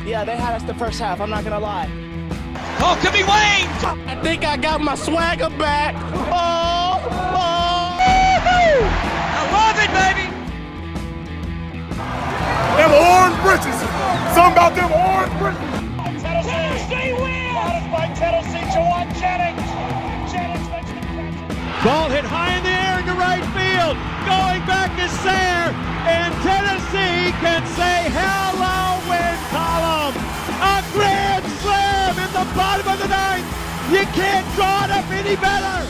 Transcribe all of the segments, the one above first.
Yeah, they had us the first half. I'm not going to lie. Oh, could be Wayne. I think I got my swagger back. Oh. I love it, baby. Them orange britches. Something about them orange britches. Tennessee wins! By Tennessee, Jawan Jennings. Jennings makes the catch. Ball hit high in the air into right field. Going back is Sayre. And Tennessee can say hello, win column. A grand slam in the bottom of the ninth. You can't draw it up any better.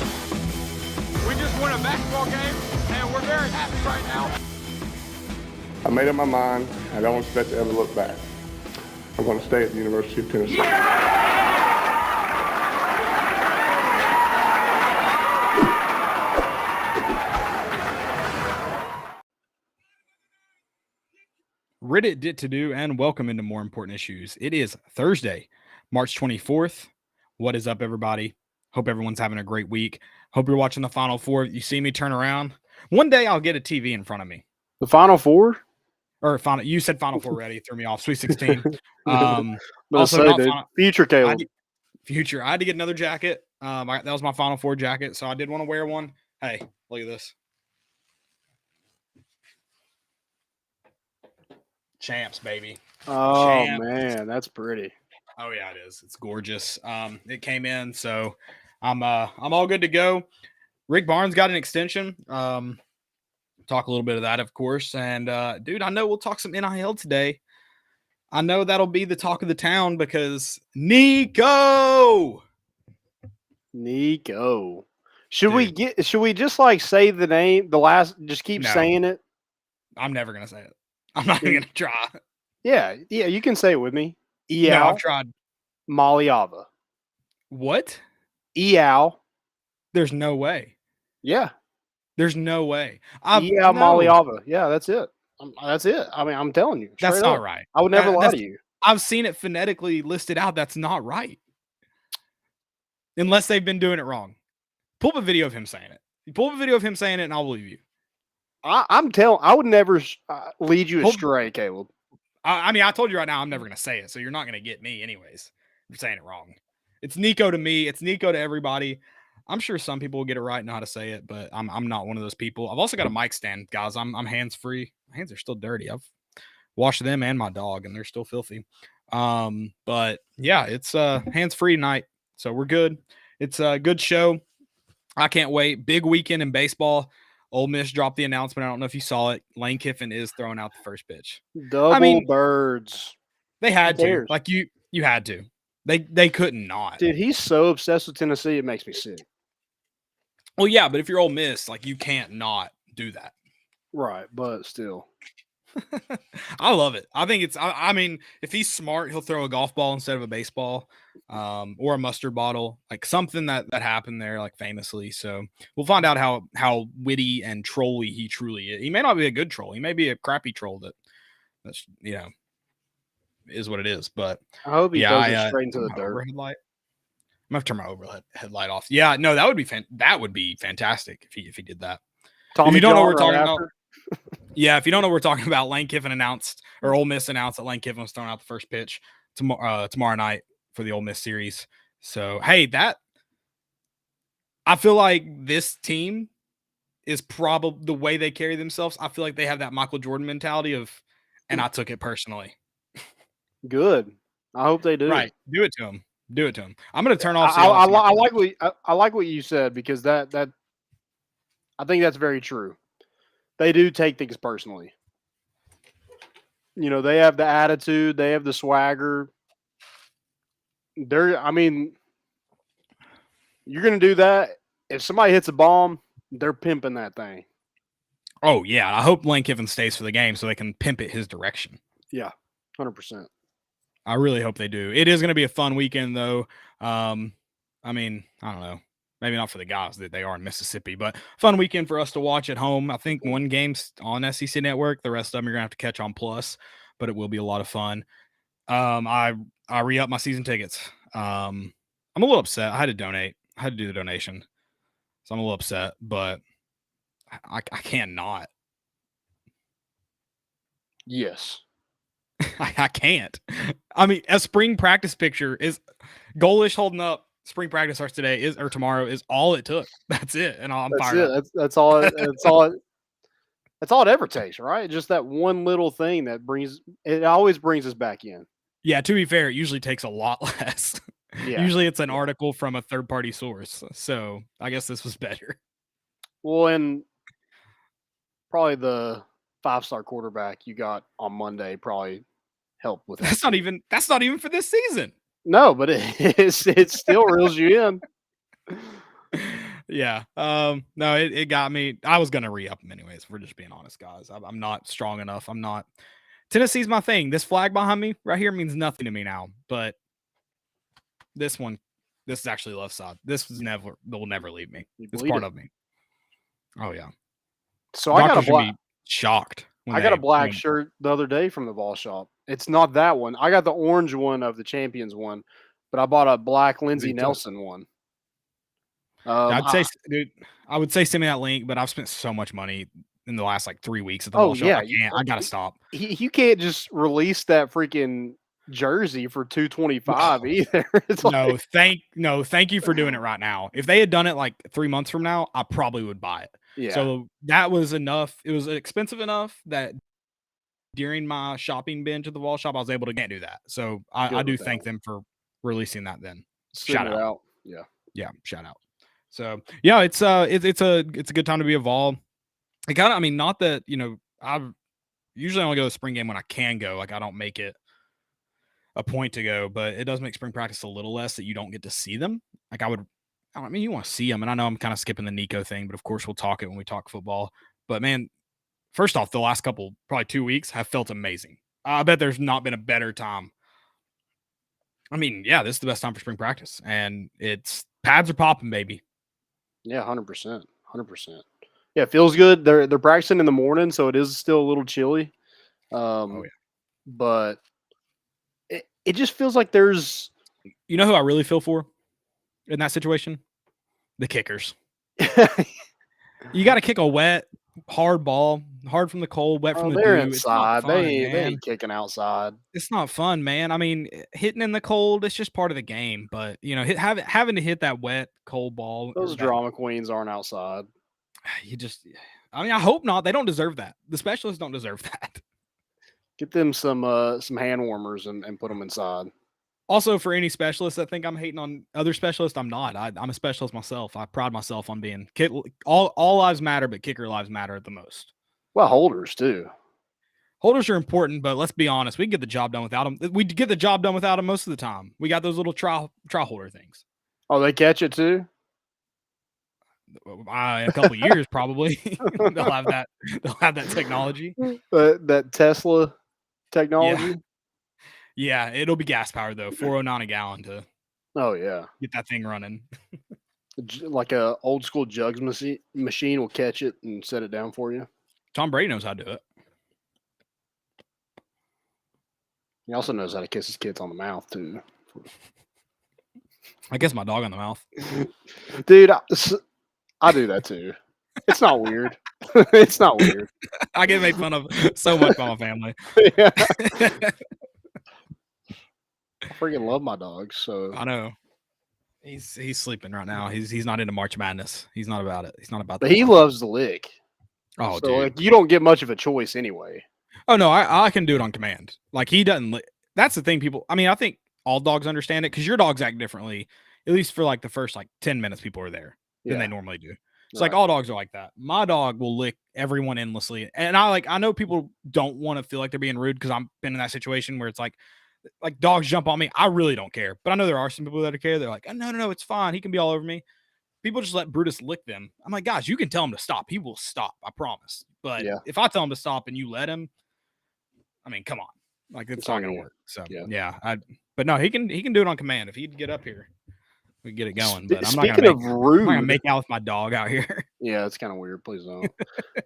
We just won a basketball game, and we're very happy right now. I made up my mind. I don't expect to ever look back. I'm going to stay at the University of Tennessee. Reddit did to do, and welcome into More Important Issues. It is Thursday, March 24th. What is up, everybody? Hope everyone's having a great week. Hope you're watching the Final Four. You see me turn around. One day I'll get a TV in front of me. The Final Four? Or Final, you said Final Four already. Threw me off. Sweet 16. Also, not dude, Final, future Caleb. Future. I had to get another jacket. That was my Final Four jacket, so I did want to wear one. Hey, look at this. Champs, baby. Oh, Champs. man, that's pretty. Oh, yeah, it is. It's gorgeous. It came in, so I'm all good to go. Rick Barnes got an extension. Talk a little bit of that, of course. And, dude, I know we'll talk some NIL today. I know that'll be the talk of the town because NICO. Should we just like say the name, just keep saying it? I'm never going to say it. I'm not even going to try. Yeah, you can say it with me. No, I've tried. Maliava. What? Eal. There's no way. Yeah. There's no way. Maliava. Yeah, that's it. That's it. I mean, I'm telling you. That's not right. I would never lie to you. I've seen it phonetically listed out. That's not right. Unless they've been doing it wrong. Pull up a video of him saying it. Pull up a video of him saying it, and I'll believe you. I would never lead you astray, Caleb. I mean, I told you right now, I'm never going to say it, so you're not going to get me anyways. You're saying it wrong. It's NICO to me. It's NICO to everybody. I'm sure some people will get it right and know how to say it, but I'm not one of those people. I've also got a mic stand, guys. I'm hands-free. My hands are still dirty. I've washed them and my dog, and they're still filthy. But yeah, it's hands-free tonight, so we're good. It's a good show. I can't wait. Big weekend in baseball. Ole Miss dropped the announcement. I don't know if you saw it. Lane Kiffin is throwing out the first pitch. Birds. They had to. Like you had to. They couldn't not. Dude, he's so obsessed with Tennessee, it makes me sick. Well, yeah, but if you're Ole Miss, like you can't not do that. Right, but still. I love it. I think it's I mean, if he's smart, he'll throw a golf ball instead of a baseball, or a mustard bottle, like something that happened there, like famously. So we'll find out how witty and trolly he truly is. He may not be a good troll. He may be a crappy troll that's is what it is. But I hope he goes straight into the dirt. I'm gonna have to turn my overhead headlight off. Yeah, no, that would be fantastic if he did that. Tommy if you don't John know what we're talking right about. Yeah, if you don't know what we're talking about, Lane Kiffin announced, or Ole Miss announced that Lane Kiffin was throwing out the first pitch tomorrow night for the Ole Miss series. So, hey, I feel like this team is probably the way they carry themselves. I feel like they have that Michael Jordan mentality of, and I took it personally. Good. I hope they do. Right. Do it to him. I'm going to turn off. I like what you said, because that I think that's very true. They do take things personally. They have the attitude, they have the swagger. You're going to do that. If somebody hits a bomb, they're pimping that thing. Oh, yeah. I hope Lane Kiffin stays for the game so they can pimp it his direction. Yeah, 100%. I really hope they do. It is going to be a fun weekend, though. I don't know. Maybe not for the guys that they are in Mississippi, but fun weekend for us to watch at home. I think one game's on SEC Network. The rest of them you're going to have to catch on Plus, but it will be a lot of fun. I re-upped my season tickets. I'm a little upset. I had to donate. I had to do the donation. So I'm a little upset, but I can't not. Yes. I can't. I mean, a spring practice picture is goalish holding up. Spring practice starts today or tomorrow is all it took. That's it, and I'm That's fired it. up. That's all. That's all. That's all it ever takes, right? Just that one little thing that brings it. Always brings us back in. Yeah, to be fair, it usually takes a lot less. Yeah. Usually it's an article from a third-party source. So I guess this was better. Well, and probably the 5-star quarterback you got on Monday probably helped with that. That's not even for this season. No, but it still reels you in. Yeah. No, it got me. I was gonna re-up him anyways. If we're just being honest, guys. I'm not strong enough. I'm not. Tennessee's my thing. This flag behind me right here means nothing to me now. But this is actually left side. Will never leave me. It's part of me. Oh yeah. So I got a black. Shocked. I got a black shirt the other day from the ball shop. It's not that one. I got the orange one of the Champions one, but I bought a black Lindsey Nelson one. I would say send me that link, but I've spent so much money in the last like 3 weeks at the ball shop. I gotta stop. You can't just release that freaking jersey for $225 either. Thank you for doing it right now. If they had done it like 3 months from now, I probably would buy it. Yeah. So that was enough. It was expensive enough that during my shopping binge at the wall shop, I was able to do that. So I do thank them for releasing that then. Shout out. Yeah. Shout out. So yeah, it's a good time to be a Vol. Not that, I usually only go to the spring game when I can go. Like I don't make it a point to go, but it does make spring practice a little less that you don't get to see them. Like you want to see them, and I know I'm kind of skipping the NICO thing, but of course we'll talk it when we talk football. But man, first off, the last probably 2 weeks have felt amazing. I bet there's not been a better time. This is the best time for spring practice, and pads are popping, baby. Yeah, 100%. Yeah, it feels good. They're practicing in the morning, so it is still a little chilly. But it just feels like there's. You know who I really feel for in that situation? The kickers. You got to kick a wet, hard ball, hard from the cold, wet from the they're dew. inside. They ain't kicking outside. It's not fun, man. Hitting in the cold, it's just part of the game. But having to hit that wet, cold ball. Those drama queens aren't outside. I hope not. They don't deserve that. The specialists don't deserve that. Get them some hand warmers and put them inside. Also, for any specialists that think I'm hating on other specialists, I'm not. I'm a specialist myself. I pride myself on being all lives matter, but kicker lives matter the most. Well, holders too. Holders are important, but let's be honest. We can get the job done without them. We get the job done without them most of the time. We got those little trial holder things. Oh, they catch it too? A couple years probably. They'll have that technology. That Tesla technology. Yeah, it'll be gas powered though. $4.09 a gallon to. Oh yeah, get that thing running. Like a old school jugs machine will catch it and set it down for you. Tom Brady knows how to do it. He also knows how to kiss his kids on the mouth too. I kiss my dog on the mouth. Dude, I do that too. It's not weird. It's not weird. I get made fun of so much by my family. Yeah. I freaking love my dogs. So I know he's sleeping right now. He's not into March Madness. He's not about it. He's not about that. But he loves the lick. Oh, so, dude. Like, you don't get much of a choice anyway. Oh no, I can do it on command. Like he doesn't. That's the thing. People. I think all dogs understand it because your dogs act differently. At least for like the first 10 minutes, people are there than they normally do. It's like all dogs are like that. My dog will lick everyone endlessly, and I know people don't want to feel like they're being rude because I've been in that situation where it's like dogs jump on me. I really don't care, but I know there are some people that care. They're like, oh, no, it's fine. He can be all over me. People just let Brutus lick them. I'm like, guys, you can tell him to stop. He will stop. I promise. But if I tell him to stop and you let him, come on. Like it's not going to work. So but no, he can do it on command. If he'd get up here, we get it going. But I'm not gonna make out with my dog out here. Yeah, it's kind of weird. Please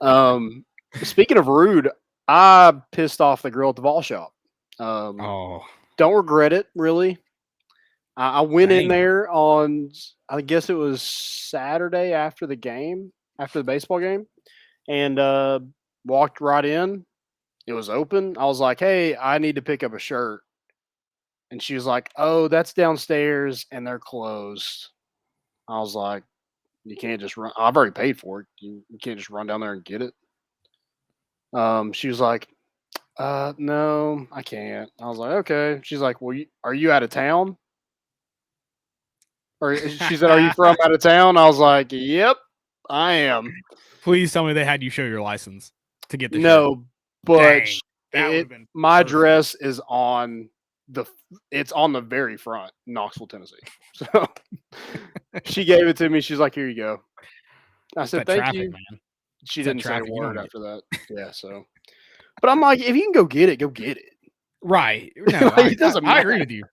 don't. Speaking of rude, I pissed off the girl at the ball shop. Don't regret it, really. I went in there on, I guess it was Saturday after the baseball game, and walked right in, It was open. I was like, hey, I need to pick up a shirt. And she was like, oh, that's downstairs and they're closed. I was like, you can't just run. I've already paid for it. You can't just run down there and get it. She was like, no, I can't. I was like, okay. She's like, well, are you out of town? Or she said, are you from out of town? I was like, yep, I am. Please tell me they had you show your license to get the shirt. No, but Dang, that would've been my perfect. address is it's on the very front, Knoxville, Tennessee. So she gave it to me. She's like, here you go. I said, thank traffic, you. man. She It's that didn't say a traffic. You word don't after that. Yeah, so. But I'm like, if you can go get it, go get it. Right. No, Like, it doesn't I agree matter. with you.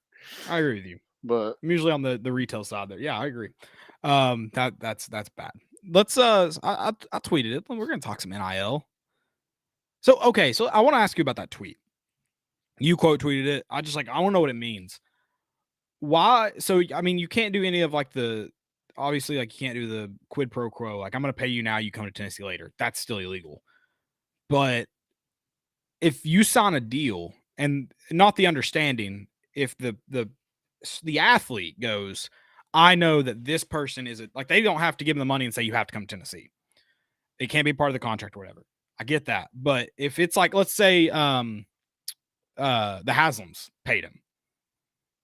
I agree with you. But I'm usually on the retail side there. Yeah, I agree. That's bad. Let's I tweeted it. We're gonna talk some NIL. So okay, so I want to ask you about that tweet. You quote tweeted it. I want to know what it means. Why? So I mean, you can't do any of like obviously like you can't do the quid pro quo. Like I'm gonna pay you now, you come to Tennessee later. That's still illegal. But if you sign a deal and not the understanding, if the athlete goes, I know that this person is like, they don't have to give them the money and say you have to come to Tennessee. It can't be part of the contract or whatever. I get that. But if it's like, let's say the Haslams paid him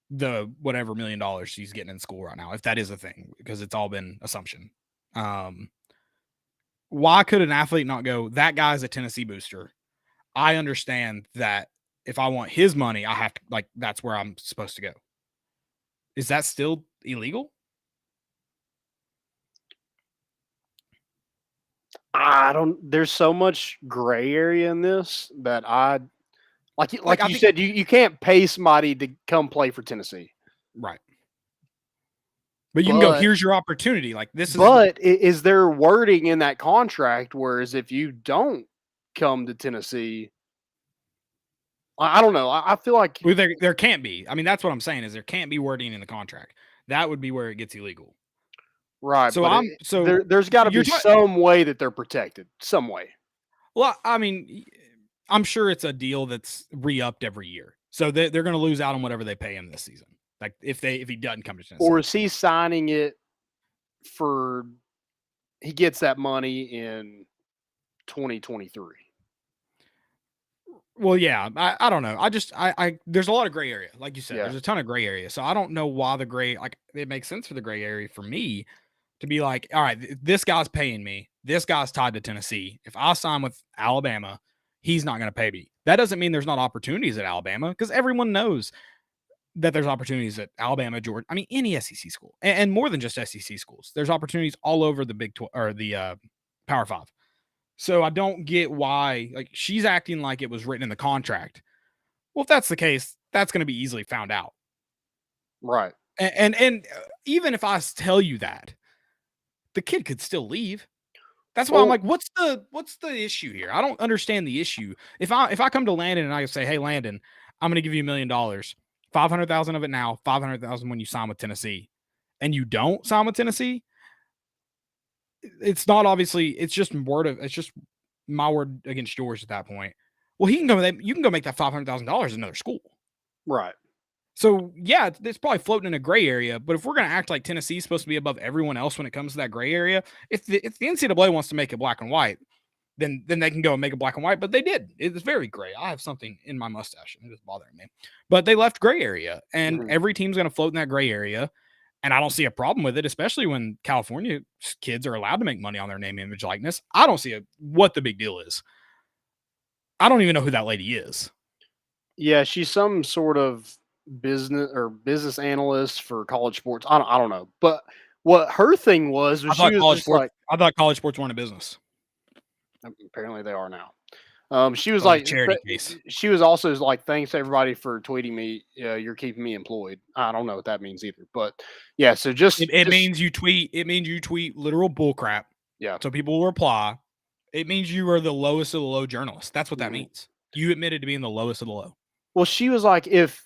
the whatever $1 million he's getting in school right now, if that is a thing, because it's all been assumption. Why could an athlete not go, that guy's a Tennessee booster? I understand that if I want his money, I have to, like, that's where I'm supposed to go. Is that still illegal? there's so much gray area in this that like I you said, you can't pay somebody to come play for Tennessee. Right. But you can go, here's your opportunity. Like this is. But is there wording in that contract whereas if you don't come to Tennessee, I don't know. I feel like there can't be. I mean, that's what I'm saying is there can't be wording in the contract. That would be where it gets illegal. Right. So there's got to be some way that they're protected. Some way. Well, I mean, I'm sure it's a deal that's re-upped every year. So they're going to lose out on whatever they pay him this season. Like if he doesn't come to Tennessee. Or is he signing it for he gets that money in 2023? Well, yeah, I don't know. There's a lot of gray area. Like you said, Yeah. There's a ton of gray area. So I don't know why the gray, like it makes sense for the gray area for me to be like, all right, this guy's paying me. This guy's tied to Tennessee. If I sign with Alabama, he's not going to pay me. That doesn't mean there's not opportunities at Alabama because everyone knows that there's opportunities at Alabama, Georgia. I mean, any SEC school and more than just SEC schools. There's opportunities all over the Big 12 or the Power 5. So I don't get why, like, she's acting like it was written in the contract. Well, if that's the case, that's going to be easily found out. Right. And even if I tell you that, the kid could still leave. That's why I'm like, what's the issue here? I don't understand the issue. If I come to Landon and I say, hey, Landon, I'm going to give you $1 million, 500,000 of it now, 500,000 when you sign with Tennessee, and you don't sign with Tennessee, it's not obviously, it's just my word against yours at that point. Well, you can go make that $500,000 another school. Right. So yeah, it's probably floating in a gray area, but if we're going to act like Tennessee is supposed to be above everyone else when it comes to that gray area, if the NCAA wants to make it black and white, then they can go and make it black and white, but they did. It's very gray. I have something in my mustache and it is bothering me, but they left gray area and every team's going to float in that gray area. And I don't see a problem with it, especially when California kids are allowed to make money on their name, image, likeness. I don't see what the big deal is. I don't even know who that lady is. Yeah, she's some sort of business analyst for college sports. I don't know. But what her thing was I thought college sports weren't a business. Apparently they are now. She was like charity case. She was also like, thanks everybody for tweeting me. You're keeping me employed. I don't know what that means either, but yeah. So it means you tweet. It means you tweet literal bullcrap. Yeah. So people will reply. It means you are the lowest of the low journalists. That's what that means. You admitted to being the lowest of the low. Well, she was like, if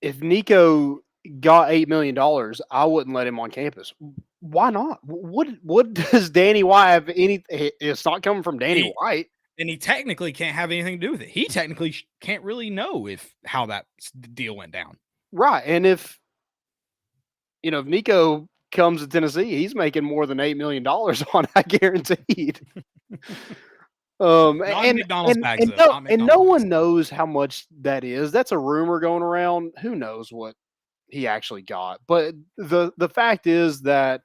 NICO got $8 million, I wouldn't let him on campus. Why not? What does Danny White have any? It's not coming from Danny White. And he technically can't have anything to do with it. He technically can't really know how that deal went down. Right. And if Nico comes to Tennessee, he's making more than $8 million on that guaranteed. McDonald's bags and no one knows how much that is. That's a rumor going around. Who knows what he actually got? But the fact is that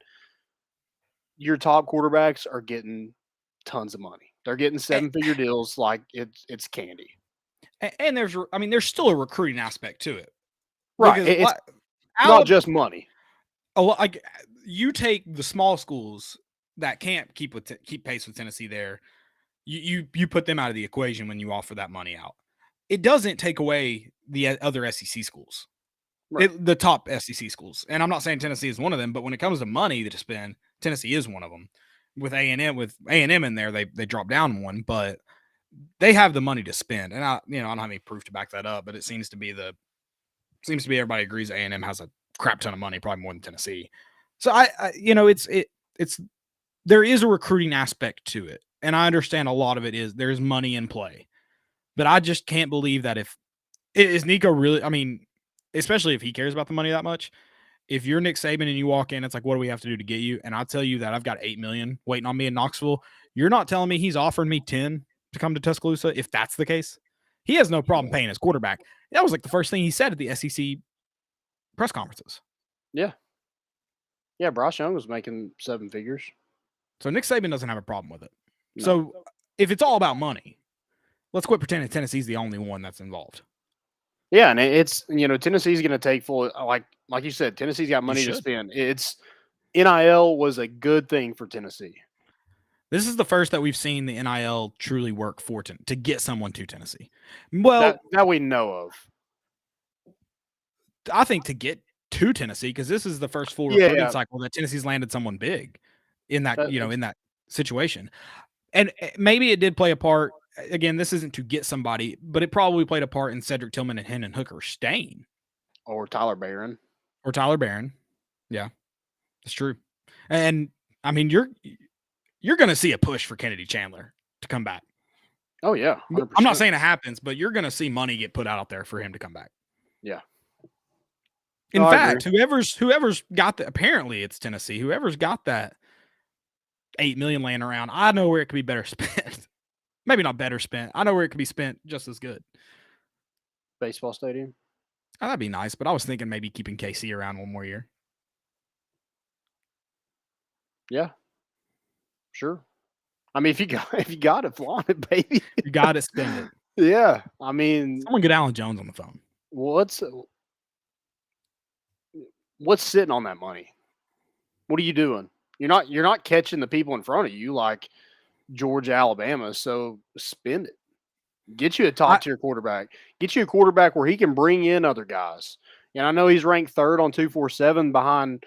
your top quarterbacks are getting tons of money. They're getting 7-figure deals like it's candy. And there's still a recruiting aspect to it. Right. It's not just money. Like you take the small schools that can't keep pace with Tennessee there. You put them out of the equation when you offer that money out. It doesn't take away the other SEC schools, right. The top SEC schools. And I'm not saying Tennessee is one of them, but when it comes to money to spend, Tennessee is one of them. With A&M in there, they drop down one, but they have the money to spend. And I don't have any proof to back that up, but it seems to be everybody agrees A&M has a crap ton of money, probably more than Tennessee. So there is a recruiting aspect to it. And I understand a lot of it there's money in play, but I just can't believe that is NICO really, especially if he cares about the money that much. If you're Nick Saban and you walk in, it's like, what do we have to do to get you? And I'll tell you that I've got $8 million waiting on me in Knoxville. You're not telling me he's offering me 10 to come to Tuscaloosa. If that's the case, he has no problem paying his quarterback. That was like the first thing he said at the SEC press conferences. Yeah. Yeah. Bryce Young was making 7 figures. So Nick Saban doesn't have a problem with it. No. So if it's all about money, let's quit pretending Tennessee's the only one that's involved. Yeah, and it's Tennessee's going to take full like you said, Tennessee's got money to spend. It's NIL was a good thing for Tennessee. This is the first that we've seen the NIL truly work for to get someone to Tennessee. Well, that we know of. I think to get to Tennessee, because this is the first full recruiting cycle that Tennessee's landed someone big in that in that situation. And maybe it did play a part. Again, this isn't to get somebody, but it probably played a part in Cedric Tillman and Hendon Hooker staying. Or Tyler Barron. Yeah, that's true. And you're going to see a push for Kennedy Chandler to come back. Oh yeah, 100%. I'm not saying it happens, but you're going to see money get put out there for him to come back. Yeah. In fact, whoever's got that, apparently it's Tennessee. Whoever's got that $8 million laying around, I know where it could be better spent. Maybe not better spent. I know where it could be spent just as good. Baseball stadium. Oh, that'd be nice, but I was thinking maybe keeping KC around one more year. Yeah, sure. If you got it, flaunt it, baby. You got to spend it. Yeah, someone get Alan Jones on the phone. What's sitting on that money? What are you doing? You're not catching the people in front of you like Georgia, Alabama. So spend it. Get you a top-tier quarterback. Get you a quarterback where he can bring in other guys. And I know he's ranked 3rd on 247 behind,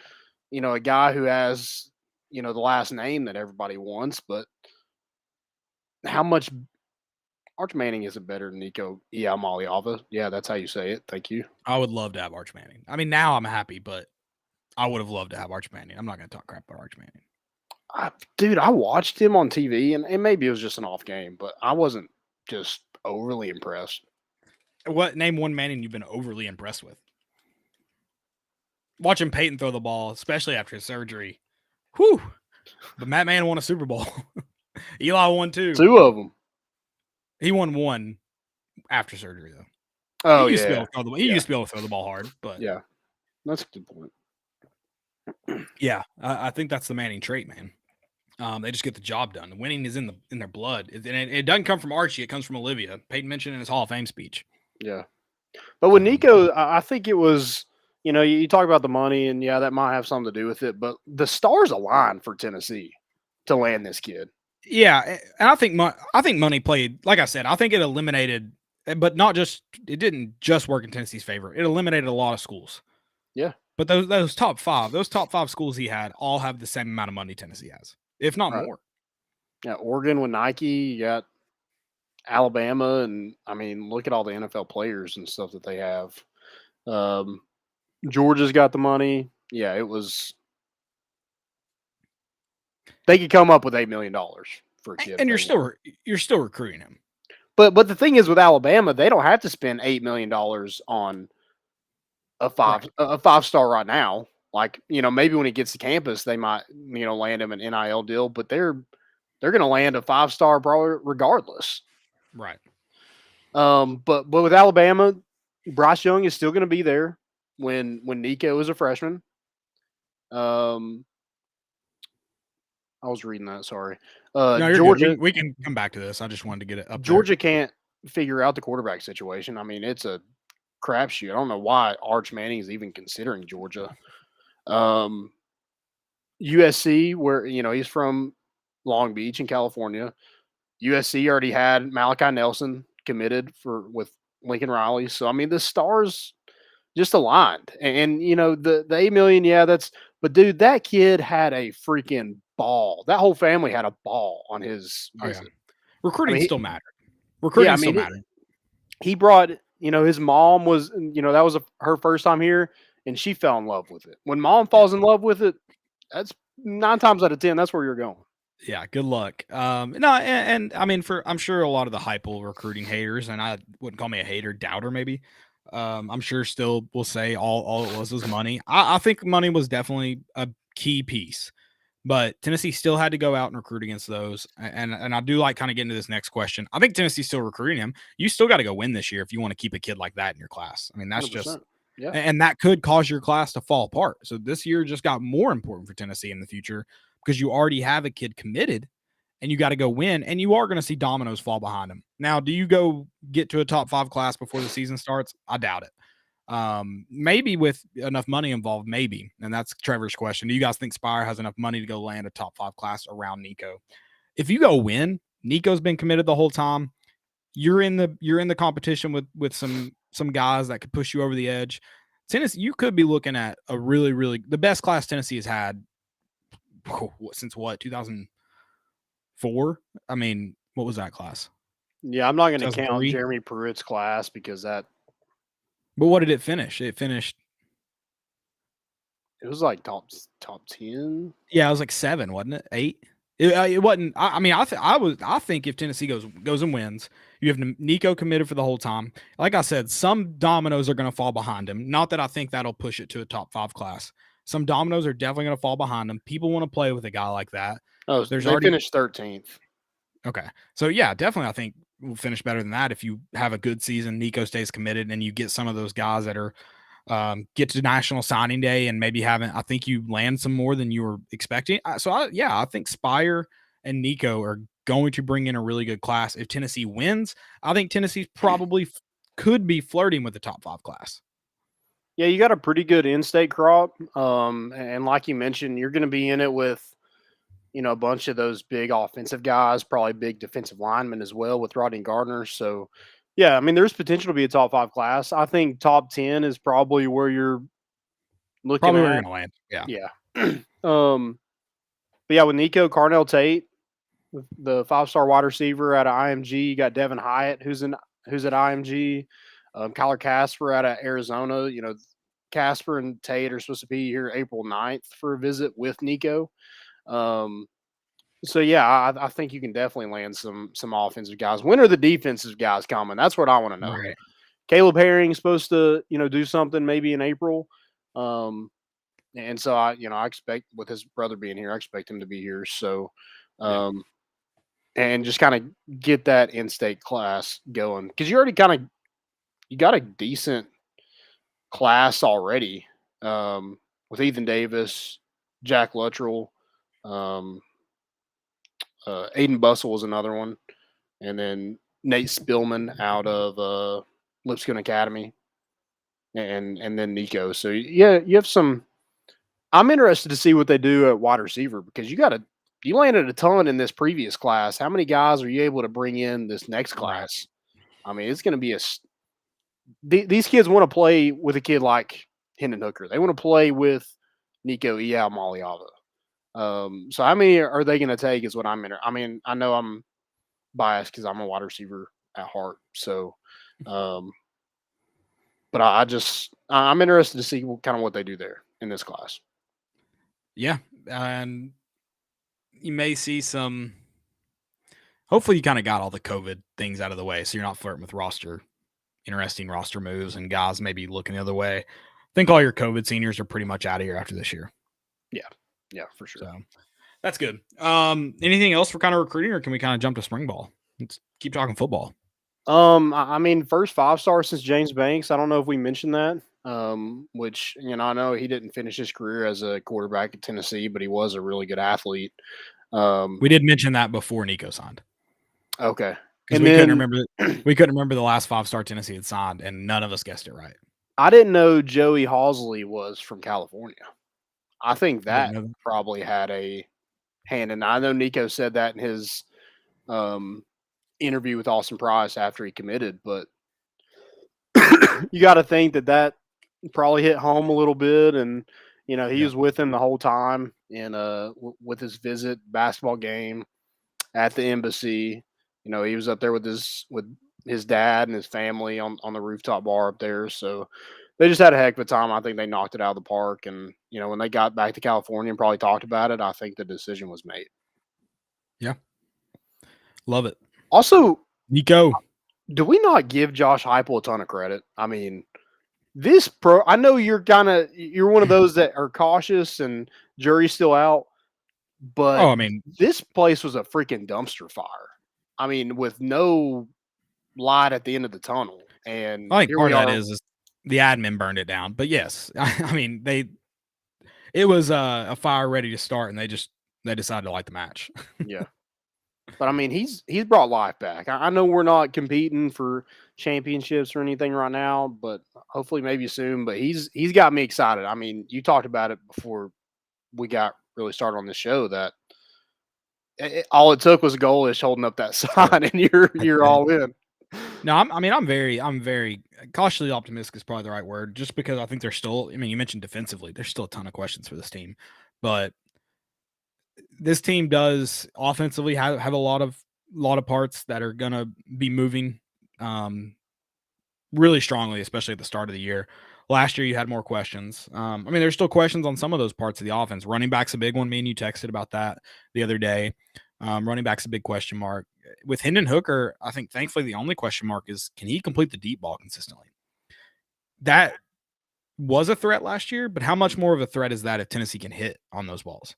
a guy who has, the last name that everybody wants. But how much Arch Manning isn't better than Nico Iamaleava. Yeah, that's how you say it. Thank you. I would love to have Arch Manning. Now I'm happy, but I would have loved to have Arch Manning. I'm not going to talk crap about Arch Manning. I watched him on TV, and maybe it was just an off game, but I wasn't just overly impressed. Name one Manning you've been overly impressed with? Watching Peyton throw the ball, especially after his surgery. Whew. But Matt Manning won a Super Bowl. Eli won 2. 2 of them. He won 1 after surgery, though. Oh, he used to be able to throw the ball hard, but yeah, that's a good point. Yeah, I think that's the Manning trait, man. They just get the job done. Winning is in their blood. It doesn't come from Archie. It comes from Olivia. Peyton mentioned in his Hall of Fame speech. Yeah. But with Nico, I think it was, you talk about the money, and yeah, that might have something to do with it, but the stars aligned for Tennessee to land this kid. Yeah, and I think money played, like I said, I think it eliminated, but it didn't just work in Tennessee's favor. It eliminated a lot of schools. Yeah. But those top 5 schools he had all have the same amount of money Tennessee has, if not more. Yeah, Oregon with Nike, you got Alabama, and look at all the NFL players and stuff that they have. Georgia's got the money. Yeah, it was. They could come up with $8 million for a kid. And you're still recruiting him. But the thing is with Alabama, they don't have to spend $8 million on a five-star right now. Like, maybe when he gets to campus, they might, land him an NIL deal, but they're going to land a 5-star probably regardless. Right. But with Alabama, Bryce Young is still going to be there when NICO is a freshman. I was reading that. Sorry. No, you're Georgia. good. We can come back to this. I just wanted to get it up. Georgia can't figure out the quarterback situation. I mean, it's a crapshoot. I don't know why Arch Manning is even considering Georgia. USC, where he's from Long Beach in California. USC already had Malachi Nelson committed with Lincoln Riley. So I mean, the stars just aligned. And the $8 million, but dude, that kid had a freaking ball. That whole family had a ball on his visit. Yeah. Recruiting still mattered. Recruiting still mattered. He brought, his mom was, that was her first time here, and she fell in love with it. When mom falls in love with it, that's 9 times out of 10, that's where you're going. Yeah, good luck. And I mean, I'm sure a lot of the hype-ul recruiting haters, and I wouldn't call me a hater, doubter maybe. I'm sure still will say all it was money. I think money was definitely a key piece, but Tennessee still had to go out and recruit against those. And I do like kind of getting to this next question. I think Tennessee's still recruiting him. You still got to go win this year if you want to keep a kid like that in your class. I mean, that's 100%. Just yeah. And that could cause your class to fall apart. So this year just got more important for Tennessee in the future because you already have a kid committed and you got to go win, and you are going to see dominoes fall behind him. Now, do you go get to a top 5 class before the season starts? I doubt it. Maybe with enough money involved, maybe. And that's Trevor's question. Do you guys think Spire has enough money to go land a top 5 class around NICO? If you go win, NICO's been committed the whole time. You're in the competition with some guys that could push you over the edge. Tennessee, you could be looking at a really, really the best class Tennessee has had since 2004. I mean, what was that class? Yeah, I'm not going to count Jeremy Pruitt's class because that. But what did it finish? It was like top 10. Yeah, it was like 7, wasn't it? 8. It wasn't. I think if Tennessee goes and wins, you have NICO committed for the whole time. Like I said, some dominoes are going to fall behind him. Not that I think that'll push it to a top 5 class. Some dominoes are definitely going to fall behind him. People want to play with a guy like that. Oh, they finished 13th. Okay, so yeah, definitely. I think we'll finish better than that if you have a good season. NICO stays committed, and you get some of those guys that are. Get to National Signing Day and maybe I think you land some more than you were expecting. So I think Spire and NICO are going to bring in a really good class. If Tennessee wins, I think Tennessee probably could be flirting with the top 5 class. Yeah, you got a pretty good in-state crop. And like you mentioned, you're going to be in it with, a bunch of those big offensive guys, probably big defensive linemen as well with Rodney Gardner. So, yeah, I mean, there's potential to be a top 5 class. I think top 10 is probably where you're looking probably at. Where you're going to land. Yeah. But yeah, with NICO, Carnell Tate, the 5-star wide receiver out of IMG. You got Devin Hyatt, who's at IMG. Kyler Casper out of Arizona. Casper and Tate are supposed to be here April 9th for a visit with NICO. So, yeah, I think you can definitely land some offensive guys. When are the defensive guys coming? That's what I want to know. Right. Caleb Herring's supposed to, do something maybe in April. And so, I expect with his brother being here, I expect him to be here. So, and just kind of get that in-state class going. Because you already you got a decent class already with Ethan Davis, Jack Luttrell, Aiden Bussell was another one, and then Nate Spillman out of Lipscomb Academy, and then NICO. So yeah, you have some. I'm interested to see what they do at wide receiver because you landed a ton in this previous class. How many guys are you able to bring in this next class? I mean, it's going to be these kids want to play with a kid like Hendon Hooker. They want to play with Nico Iamaleava. So how many are they going to take is what I'm in. I mean, I know I'm biased because I'm a wide receiver at heart. So, but I'm interested to see kind of what they do there in this class. Yeah. And you may see some hopefully you kind of got all the COVID things out of the way, so you're not flirting with interesting roster moves and guys maybe looking the other way. I think all your COVID seniors are pretty much out of here after this year. Yeah, for sure. So that's good. Anything else for kind of recruiting, or can we kind of jump to spring ball? Let's keep talking football. I mean, first 5-star since James Banks. I don't know if we mentioned that. Which, I know he didn't finish his career as a quarterback at Tennessee, but he was a really good athlete. We did mention that before NICO signed. Okay. Because we couldn't remember the last 5-star Tennessee had signed, and none of us guessed it right. I didn't know Joey Halsley was from California. I think that probably had a hand in. I know Nico said that in his interview with Austin Price after he committed, but you got to think that probably hit home a little bit, and he was with him the whole time in with his visit basketball game at the embassy. He was up there with his dad and his family on the rooftop bar up there, so they just had a heck of a time. I think they knocked it out of the park, and when they got back to California and probably talked about it, I think the decision was made. Yeah, love it. Also, Nico, do we not give Josh Heupel a ton of credit? I mean, I know you're one of those that are cautious and jury's still out, but this place was a freaking dumpster fire. I mean, with no light at the end of the tunnel. And I think part of that is the admin burned it down. But yes, I mean, it was a fire ready to start, and they decided to light the match. Yeah. But I mean, he's brought life back. I know we're not competing for championships or anything right now, but hopefully maybe soon. But he's got me excited. I mean, you talked about it before we got really started on the show that all it took was a goalish holding up that sign, and you're all in. No, I'm very cautiously optimistic is probably the right word, just because I think there's still. I mean, you mentioned defensively, there's still a ton of questions for this team, but this team does offensively have a lot of parts that are gonna be moving really strongly, especially at the start of the year. Last year you had more questions. I mean, there's still questions on some of those parts of the offense. Running back's a big one. Me and you texted about that the other day. Running back's a big question mark. With Hendon Hooker, I think thankfully the only question mark is, can he complete the deep ball consistently? That was a threat last year, but how much more of a threat is that if Tennessee can hit on those balls?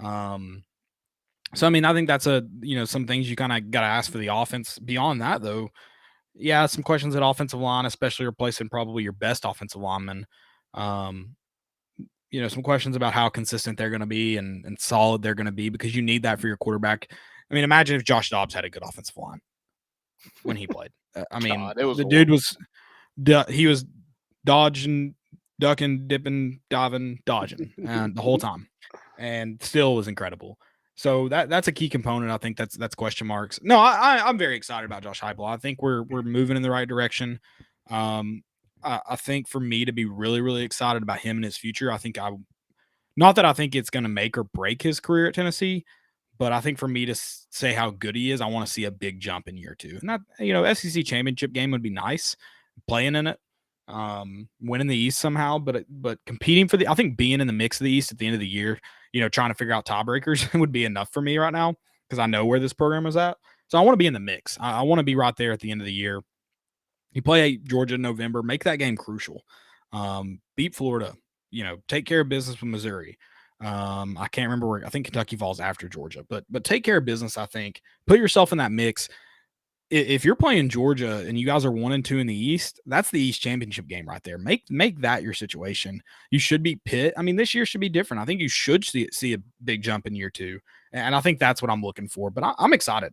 So, I mean, I think that's some things you kind of got to ask for the offense. Beyond that, though, yeah, some questions at offensive line, especially replacing probably your best offensive lineman. Some questions about how consistent they're going to be and solid they're going to be, because you need that for your quarterback. I mean, imagine if Josh Dobbs had a good offensive line when he played. I mean, the dude was dodging, ducking, dipping, diving, dodging, and the whole time, and still was incredible. So that's a key component. I think that's question marks. No, I'm very excited about Josh Heupel. I think we're moving in the right direction. I think for me to be really, really excited about him and his future, not that I think it's going to make or break his career at Tennessee, but I think for me to say how good he is, I want to see a big jump in year 2. And that, SEC championship game would be nice, playing in it, winning the East somehow, but competing for I think being in the mix of the East at the end of the year, trying to figure out tiebreakers would be enough for me right now, because I know where this program is at. So I want to be in the mix. I want to be right there at the end of the year. You play Georgia in November, make that game crucial. Beat Florida, take care of business with Missouri. I can't remember where. I think Kentucky falls after Georgia, but take care of business. I think put yourself in that mix. If you're playing Georgia and you guys are 1-2 in the East, that's the East championship game right there. Make that your situation. You should beat Pitt. I mean, this year should be different. I think you should see a big jump in year 2, and I think that's what I'm looking for. But I'm excited.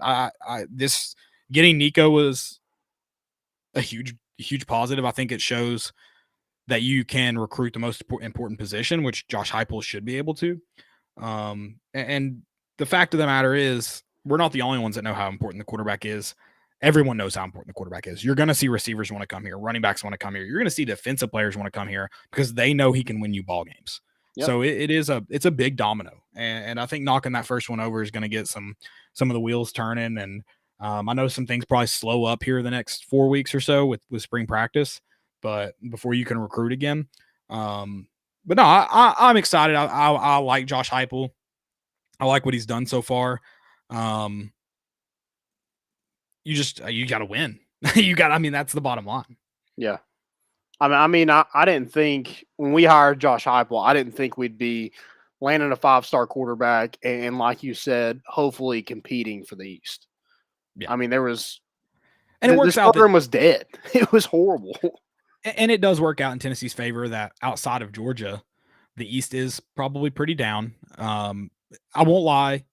This getting NICO was a huge positive. I think it shows that you can recruit the most important position, which Josh Heupel should be able to. And the fact of the matter is, we're not the only ones that know how important the quarterback is. Everyone knows how important the quarterback is. You're going to see receivers want to come here. Running backs want to come here. You're going to see defensive players want to come here because they know he can win you ball games. Yep. So it's a big domino. And I think knocking that first one over is going to get some of the wheels turning. And I know some things probably slow up here the next 4 weeks or so with spring practice, but before you can recruit again. But no, I'm excited. I like Josh Heupel. I like what he's done so far. you got to win. That's the bottom line. Yeah. I didn't think when we hired Josh Heupel, I didn't think we'd be landing a 5-star quarterback and like you said, hopefully competing for the East. Yeah. I mean, there was and it works this out program was dead. It was horrible. And it does work out in Tennessee's favor that outside of Georgia, the East is probably pretty down. I won't lie.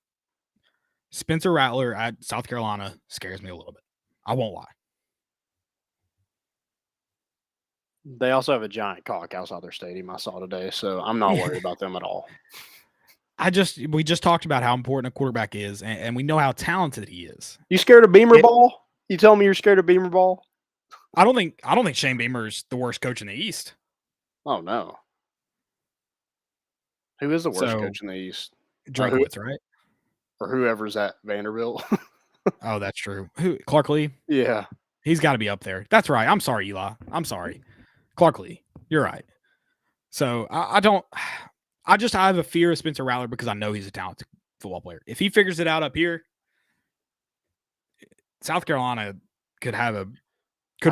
Spencer Rattler at South Carolina scares me a little bit. I won't lie. They also have a giant cock outside their stadium, I saw today, so I'm not worried about them at all. We just talked about how important a quarterback is, and we know how talented he is. You scared of Beamer ball? You tell me you're scared of Beamer ball? I don't think Shane Beamer's the worst coach in the East. Oh no. Who is the worst coach in the East? Drakowitz, right? Or whoever's at Vanderbilt. Oh, that's true. Who? Clark Lee? Yeah. He's got to be up there. That's right. I'm sorry, Eli. I'm sorry. Clark Lee. You're right. So I have a fear of Spencer Rattler because I know he's a talented football player. If he figures it out up here, South Carolina could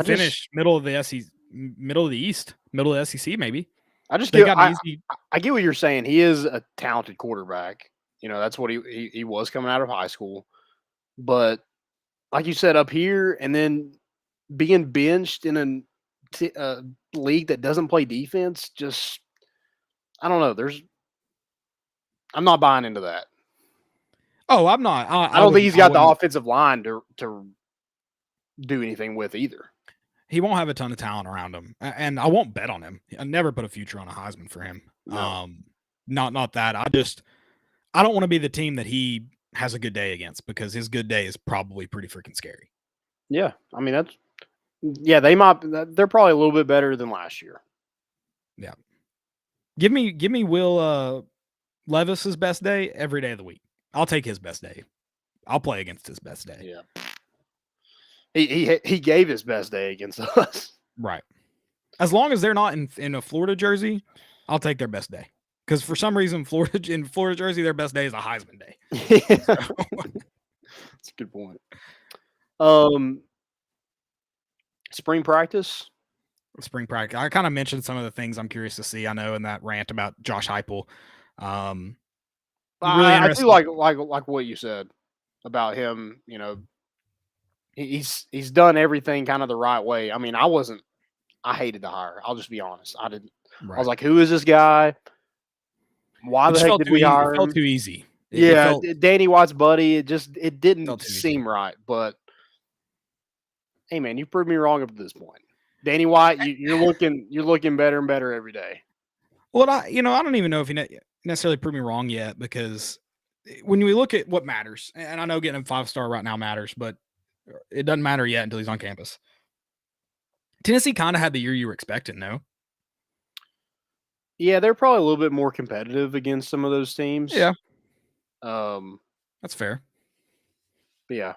finish middle of the SEC, middle of the East, middle of the SEC, maybe. I get what you're saying. He is a talented quarterback. You know, that's what he was coming out of high school. But like you said, up here and then being benched in a league that doesn't play defense, just I don't know. I'm not buying into that. Oh, I'm not. I don't think he's got the offensive line to do anything with either. He won't have a ton of talent around him, and I won't bet on him. I never put a future on a Heisman for him. No. Not that. I don't want to be the team that he has a good day against because his good day is probably pretty freaking scary. Yeah, I mean they're probably a little bit better than last year. Yeah. Give me Will Levis's best day every day of the week. I'll take his best day. I'll play against his best day. Yeah. He gave his best day against us. Right. As long as they're not in a Florida jersey, I'll take their best day. Because for some reason, Florida jersey, their best day is a Heisman day. Yeah. That's a good point. Spring practice. I kind of mentioned some of the things I'm curious to see. I know in that rant about Josh Heupel. Really I do like what you said about him. You know, he's done everything kind of the right way. I mean, I hated the hire. I'll just be honest. I didn't. Right. I was like, who is this guy? Why the heck did we hire him? It felt too easy. Danny White's buddy. It didn't seem right. But hey, man, you proved me wrong up to this point. Danny White, you're looking better and better every day. Well, I don't even know if he necessarily proved me wrong yet because when we look at what matters, and I know getting him 5-star right now matters, but it doesn't matter yet until he's on campus. Tennessee kind of had the year you were expecting, no? Yeah, they're probably a little bit more competitive against some of those teams. Yeah. That's fair. But yeah.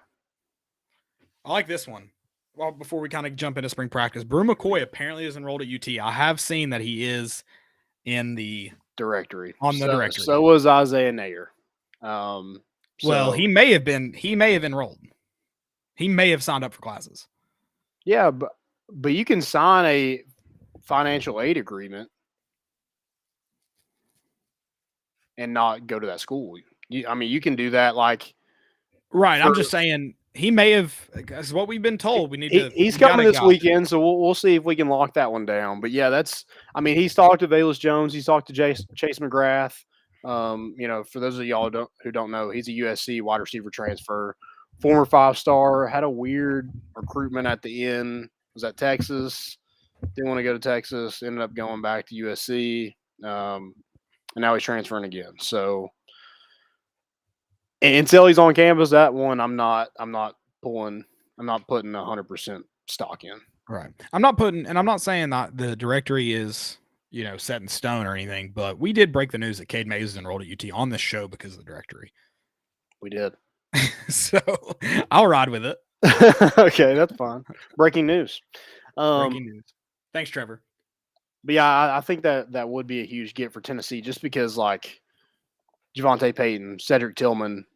I like this one. Well, before we kind of jump into spring practice, Brew McCoy apparently is enrolled at UT. I have seen that he is in the directory. Directory. So was Isaiah Nayer. Well, he may have enrolled. He may have signed up for classes. Yeah, but you can sign a financial aid agreement and not go to that school. You can do that right. I'm just saying he may have, because what we've been told, he's coming this weekend, so we'll see if we can lock that one down. But yeah, he's talked to Velus Jones, he's talked to Chase McGrath. For those of y'all who don't know, he's a USC wide receiver transfer, former 5-star, had a weird recruitment at the end. Was at Texas, didn't want to go to Texas, ended up going back to USC, and now he's transferring again. So until he's on campus, that one I'm not putting 100% stock in. Right. I'm not saying that the directory is set in stone or anything, but we did break the news that Cade Mays is enrolled at UT on this show because of the directory. We did. So I'll ride with it. Okay, that's fine. Breaking news. Breaking news. Thanks, Trevor. But yeah, I think that would be a huge get for Tennessee, just because Javonte Payton, Cedric Tillman,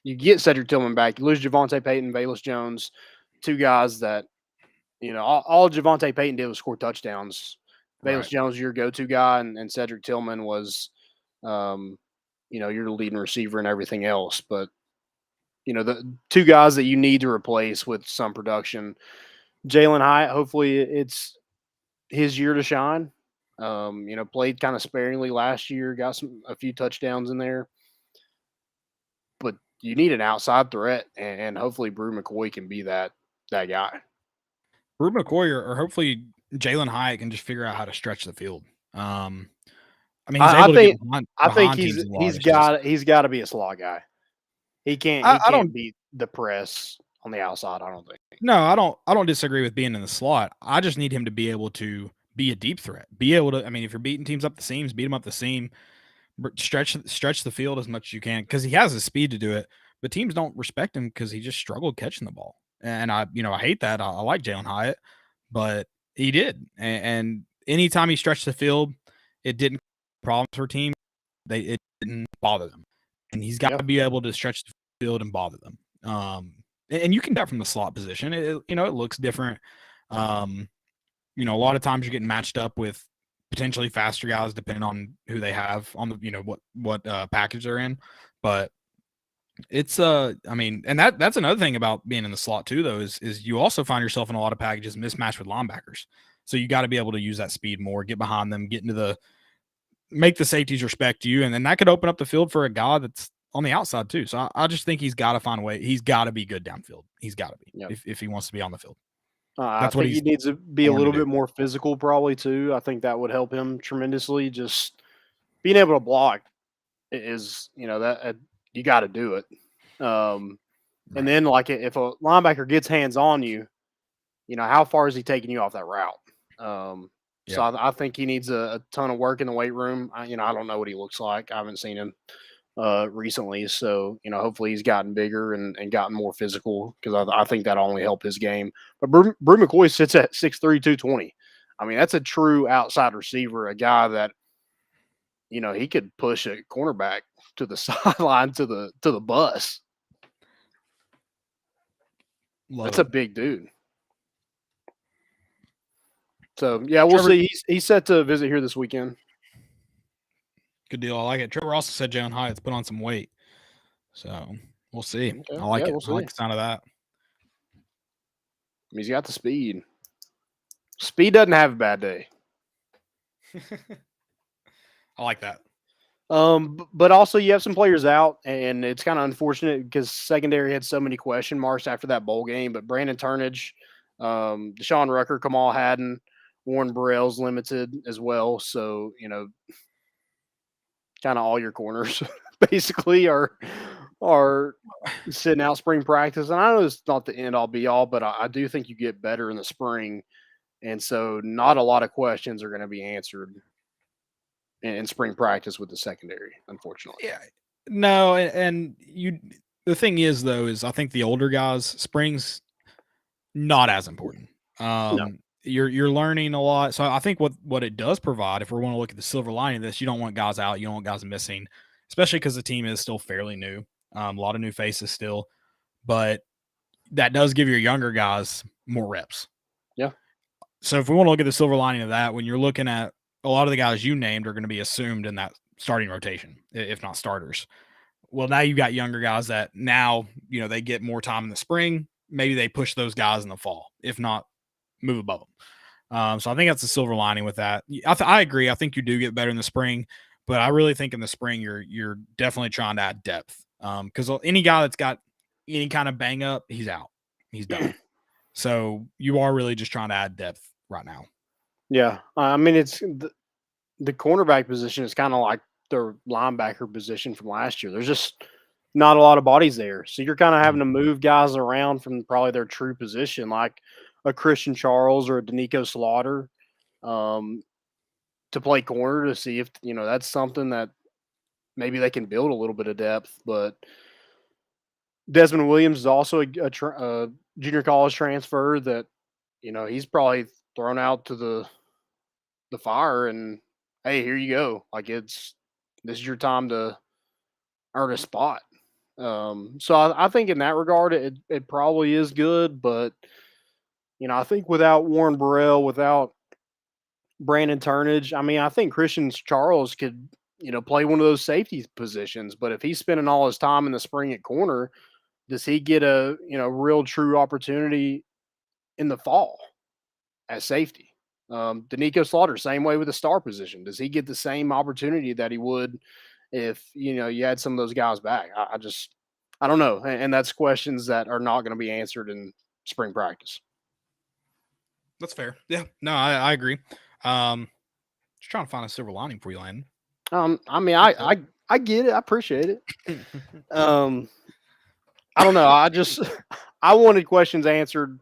you get Cedric Tillman back. You lose Javonte Payton, Velus Jones, two guys that, all Javonte Payton did was score touchdowns. Velus Jones, your go-to guy, and Cedric Tillman was, your leading receiver and everything else. But, the two guys that you need to replace with some production. Jalen Hyatt, hopefully it's his year to shine. Played kind of sparingly last year, got a few touchdowns in there. But you need an outside threat, and hopefully Brew McCoy can be that guy. Brew McCoy or hopefully Jalen Hyatt can just figure out how to stretch the field. I mean, he's able to get behind he's got to be a slot guy. He can't beat the press on the outside, I don't think. No, I don't disagree with being in the slot. I just need him to be able to be a deep threat. Be able to, I mean, if you're beating teams up the seams, beat them up the seam, stretch the field as much as you can, because he has the speed to do it. But teams don't respect him because he just struggled catching the ball. And I hate that. I like Jalen Hyatt, but he did. And anytime he stretched the field, it didn't problem for team. It didn't bother them. And he's got to be able to stretch the field and bother them. And you can get from the slot position. It looks different. A lot of times you're getting matched up with potentially faster guys depending on who they have on the what package they're in. But it's and that's another thing about being in the slot too, though, is you also find yourself in a lot of packages mismatched with linebackers. So you got to be able to use that speed more, get behind them, get into make the safeties respect you, and then that could open up the field for a guy that's on the outside too. So I just think he's got to find a way. He's got to be good downfield. He's got to be if he wants to be on the field. That's what he needs to be a little bit more physical, probably too. I think that would help him tremendously. Just being able to block is, that you got to do it. And then like if a linebacker gets hands on you, how far is he taking you off that route? So I think he needs a ton of work in the weight room. I don't know what he looks like. I haven't seen him recently. So, hopefully he's gotten bigger and gotten more physical, because I think that'll only help his game. But Brew McCoy sits at 6'3", 220. I mean, that's a true outside receiver, a guy that, he could push a cornerback to the sideline to the bus. That's a big dude. So, yeah, we'll see. He's set to visit here this weekend. Good deal. I like it. Trevor also said Jalen Hyatt's put on some weight. So, we'll see. Okay. I like it. I like the sound of that. He's got the speed. Speed doesn't have a bad day. I like that. But also you have some players out, and it's kind of unfortunate because secondary had so many question marks after that bowl game. But Brandon Turnage, Deshaun Rucker, Kamal Haddon, Warren Burrell's limited as well. So, kind of all your corners basically are sitting out spring practice. And I know it's not the end all be all, but I do think you get better in the spring. And so not a lot of questions are going to be answered in spring practice with the secondary, unfortunately. Yeah. No. And the thing is, though, is I think the older guys, spring's not as important. No. You're learning a lot. So I think what it does provide, if we want to look at the silver lining of this, you don't want guys out, you don't want guys missing, especially because the team is still fairly new. A lot of new faces still, but that does give your younger guys more reps. Yeah. So if we want to look at the silver lining of that, when you're looking at a lot of the guys you named are going to be assumed in that starting rotation, if not starters. Well, now you've got younger guys that now, they get more time in the spring. Maybe they push those guys in the fall, if not move above them. So I think that's the silver lining with that. I agree. I think you do get better in the spring, but I really think in the spring you're definitely trying to add depth. Because any guy that's got any kind of bang up, he's out. He's done. So you are really just trying to add depth right now. Yeah. I mean, it's the cornerback position is kind of like the linebacker position from last year. There's just not a lot of bodies there. So you're kind of having to move guys around from probably their true position, like a Christian Charles or a Danico Slaughter, to play corner, to see if, that's something that maybe they can build a little bit of depth. But Desmond Williams is also a junior college transfer that, he's probably thrown out to the fire and, hey, here you go. Like this is your time to earn a spot. So I think in that regard, it probably is good. But I think without Warren Burrell, without Brandon Turnage, I mean, I think Christian Charles could play one of those safety positions. But if he's spending all his time in the spring at corner, does he get a real true opportunity in the fall at safety? Nico Slaughter, same way with the star position. Does he get the same opportunity that he would if you had some of those guys back? I don't know, and that's questions that are not going to be answered in spring practice. That's fair. Yeah, no, I agree. Just trying to find a silver lining for you, Landon. I mean, I get it. I appreciate it. I don't know. I wanted questions answered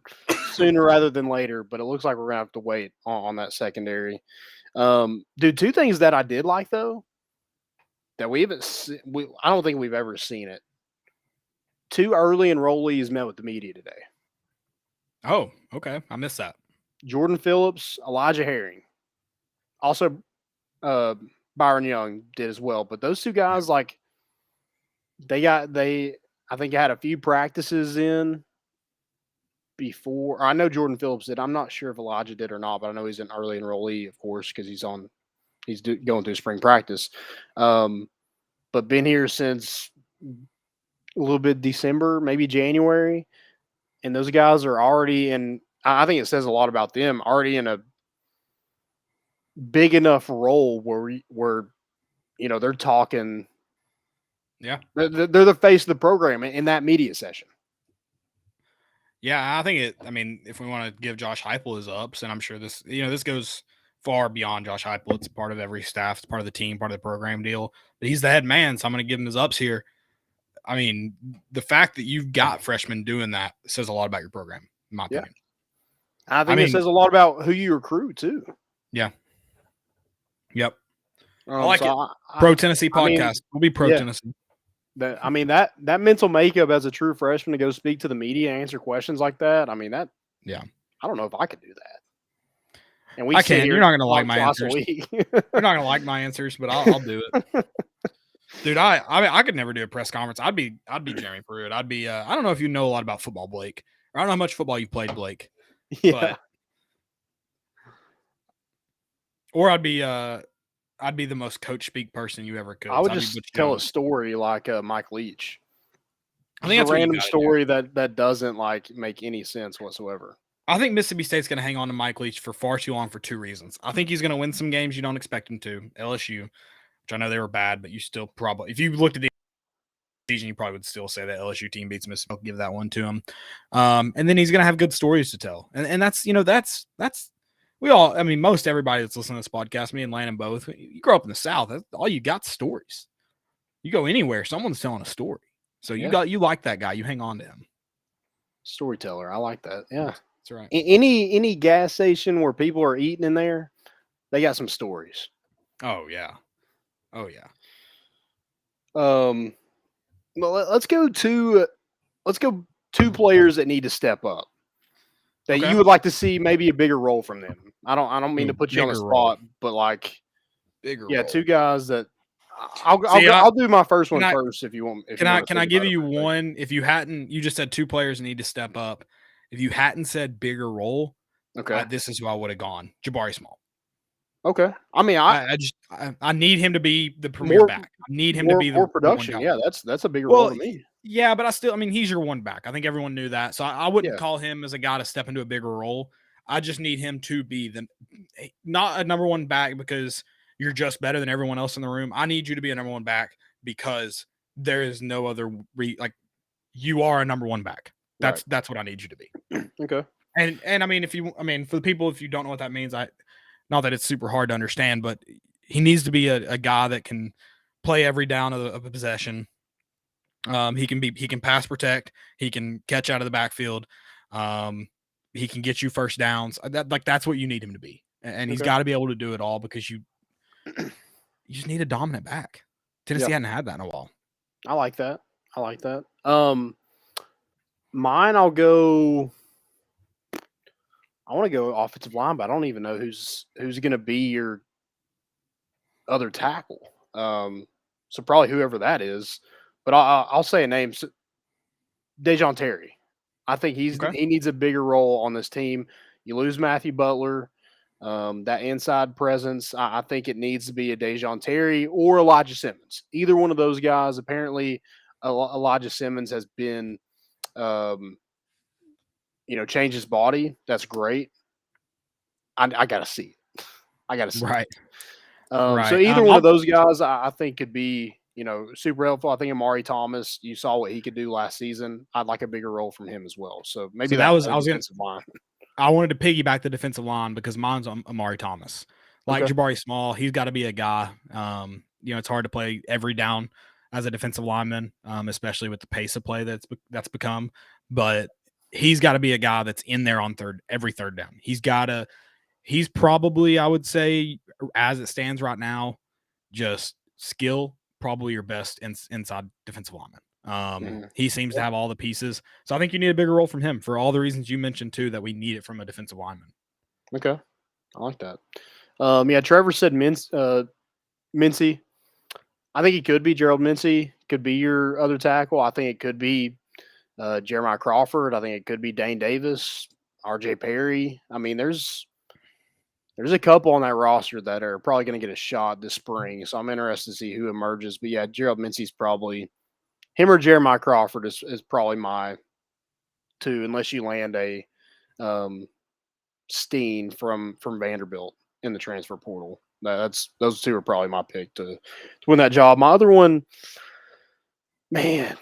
sooner rather than later, but it looks like we're gonna have to wait on that secondary. Dude, two things that I did like though that I don't think we've ever seen it. 2 early enrollees met with the media today. Oh, okay. I missed that. Jordan Phillips, Elijah Herring. Also, Byron Young did as well. But those two guys, like, I think had a few practices in before. Or I know Jordan Phillips did. I'm not sure if Elijah did or not, but I know he's an early enrollee, of course, because he's going through spring practice. But been here since a little bit December, maybe January. And those guys are already in, I think it says a lot about them, already in a big enough role where they're talking. Yeah. They're the face of the program in that media session. Yeah, I think if we want to give Josh Heupel his ups, and I'm sure this goes far beyond Josh Heupel. It's part of every staff. It's part of the team, part of the program deal. But he's the head man, so I'm going to give him his ups here. I mean, the fact that you've got freshmen doing that says a lot about your program, in my opinion. I think it says a lot about who you recruit, too. Yeah. Yep. I like it. Pro Tennessee podcast. We'll be pro Tennessee. That mental makeup as a true freshman to go speak to the media and answer questions like that. I mean, I don't know if I could do that. And I can. You're not going to like my answers. You're not going to like my answers, but I'll do it. Dude, I could never do a press conference. I'd be Jeremy Pruitt. I'd be I don't know if you know a lot about football, Blake. Or I don't know how much football you've played, Blake. Yeah. Or I'd be the most coach speak person you ever could. I would just tell a story like Mike Leach. I think that's a random story that doesn't make any sense whatsoever. I think Mississippi State's going to hang on to Mike Leach for far too long for 2 reasons. I think he's going to win some games you don't expect him to. LSU, which I know they were bad, but you still probably, if you looked at the season, you probably would still say that LSU team beats Mississippi. I'll give that one to him. And then he's going to have good stories to tell. And that's we all, I mean, most everybody that's listening to this podcast, me and Landon both, you grow up in the South. That's all you got, stories. You go anywhere, someone's telling a story. So you like that guy. You hang on to him. Storyteller. I like that. Yeah. That's right. Any gas station where people are eating in there, they got some stories. Oh, yeah. Oh, yeah. Well, let's go 2 players that need to step up. That you would like to see maybe a bigger role from them. I don't mean to put you on the spot, but bigger role. 2 guys that I'll do my first one first if you want. Can I give you one? If you just said 2 players need to step up. If you hadn't said bigger role, okay, this is who I would have gone. Jabari Small. Okay, I mean, I need him to be the premier back. I need him to be the more production. Yeah, that's a bigger role to me. Yeah, but he's your one back. I think everyone knew that. So I wouldn't call him as a guy to step into a bigger role. I just need him to be not a number 1 back because you're just better than everyone else in the room. I need you to be a number 1 back because there is no other you are a number 1 back. That's what I need you to be. Okay. And I mean, for the people, if you don't know what that means, not that it's super hard to understand, but he needs to be a guy that can play every down of a possession. He can pass protect. He can catch out of the backfield. He can get you first downs. That's what you need him to be. And he's got to be able to do it all because you just need a dominant back. Tennessee hadn't had that in a while. I like that. Mine, I want to go offensive line, but I don't even know who's going to be your other tackle. So probably whoever that is. but I'll say a name. Dejon Terry. I think he needs a bigger role on this team. You lose Matthew Butler, that inside presence. I think it needs to be a Dejon Terry or Elijah Simmons. Either one of those guys. Apparently, Elijah Simmons has been, changed his body. That's great. I got to see it. I got to see right. it. Right. So either one of those guys, I think could be, super helpful. I think Amari Thomas, you saw what he could do last season. I'd like a bigger role from him as well. So maybe I was gonna, defensive line. I wanted to piggyback the defensive line because mine's Amari Thomas. Like Okay. Jabari Small, he's got to be a guy. It's hard to play every down as a defensive lineman, especially with the pace of play that's become. But he's got to be a guy that's in there on every third down. He's probably, I would say, as it stands right now, just skill, probably your best inside defensive lineman. He seems to have all the pieces. So I think you need a bigger role from him for all the reasons you mentioned too, that we need it from a defensive lineman. Okay. I like that. Trevor said Mincy. I think he could be Gerald Mincy, could be your other tackle. I think it could be Jeremiah Crawford. I think it could be Dane Davis, RJ Perry. I mean, there's a couple on that roster that are probably going to get a shot this spring. So I'm interested to see who emerges. But yeah, Gerald Mincy's probably him, or Jeremiah Crawford is probably my two, unless you land a Steen from Vanderbilt in the transfer portal. Those two are probably my pick to win that job. My other one, man,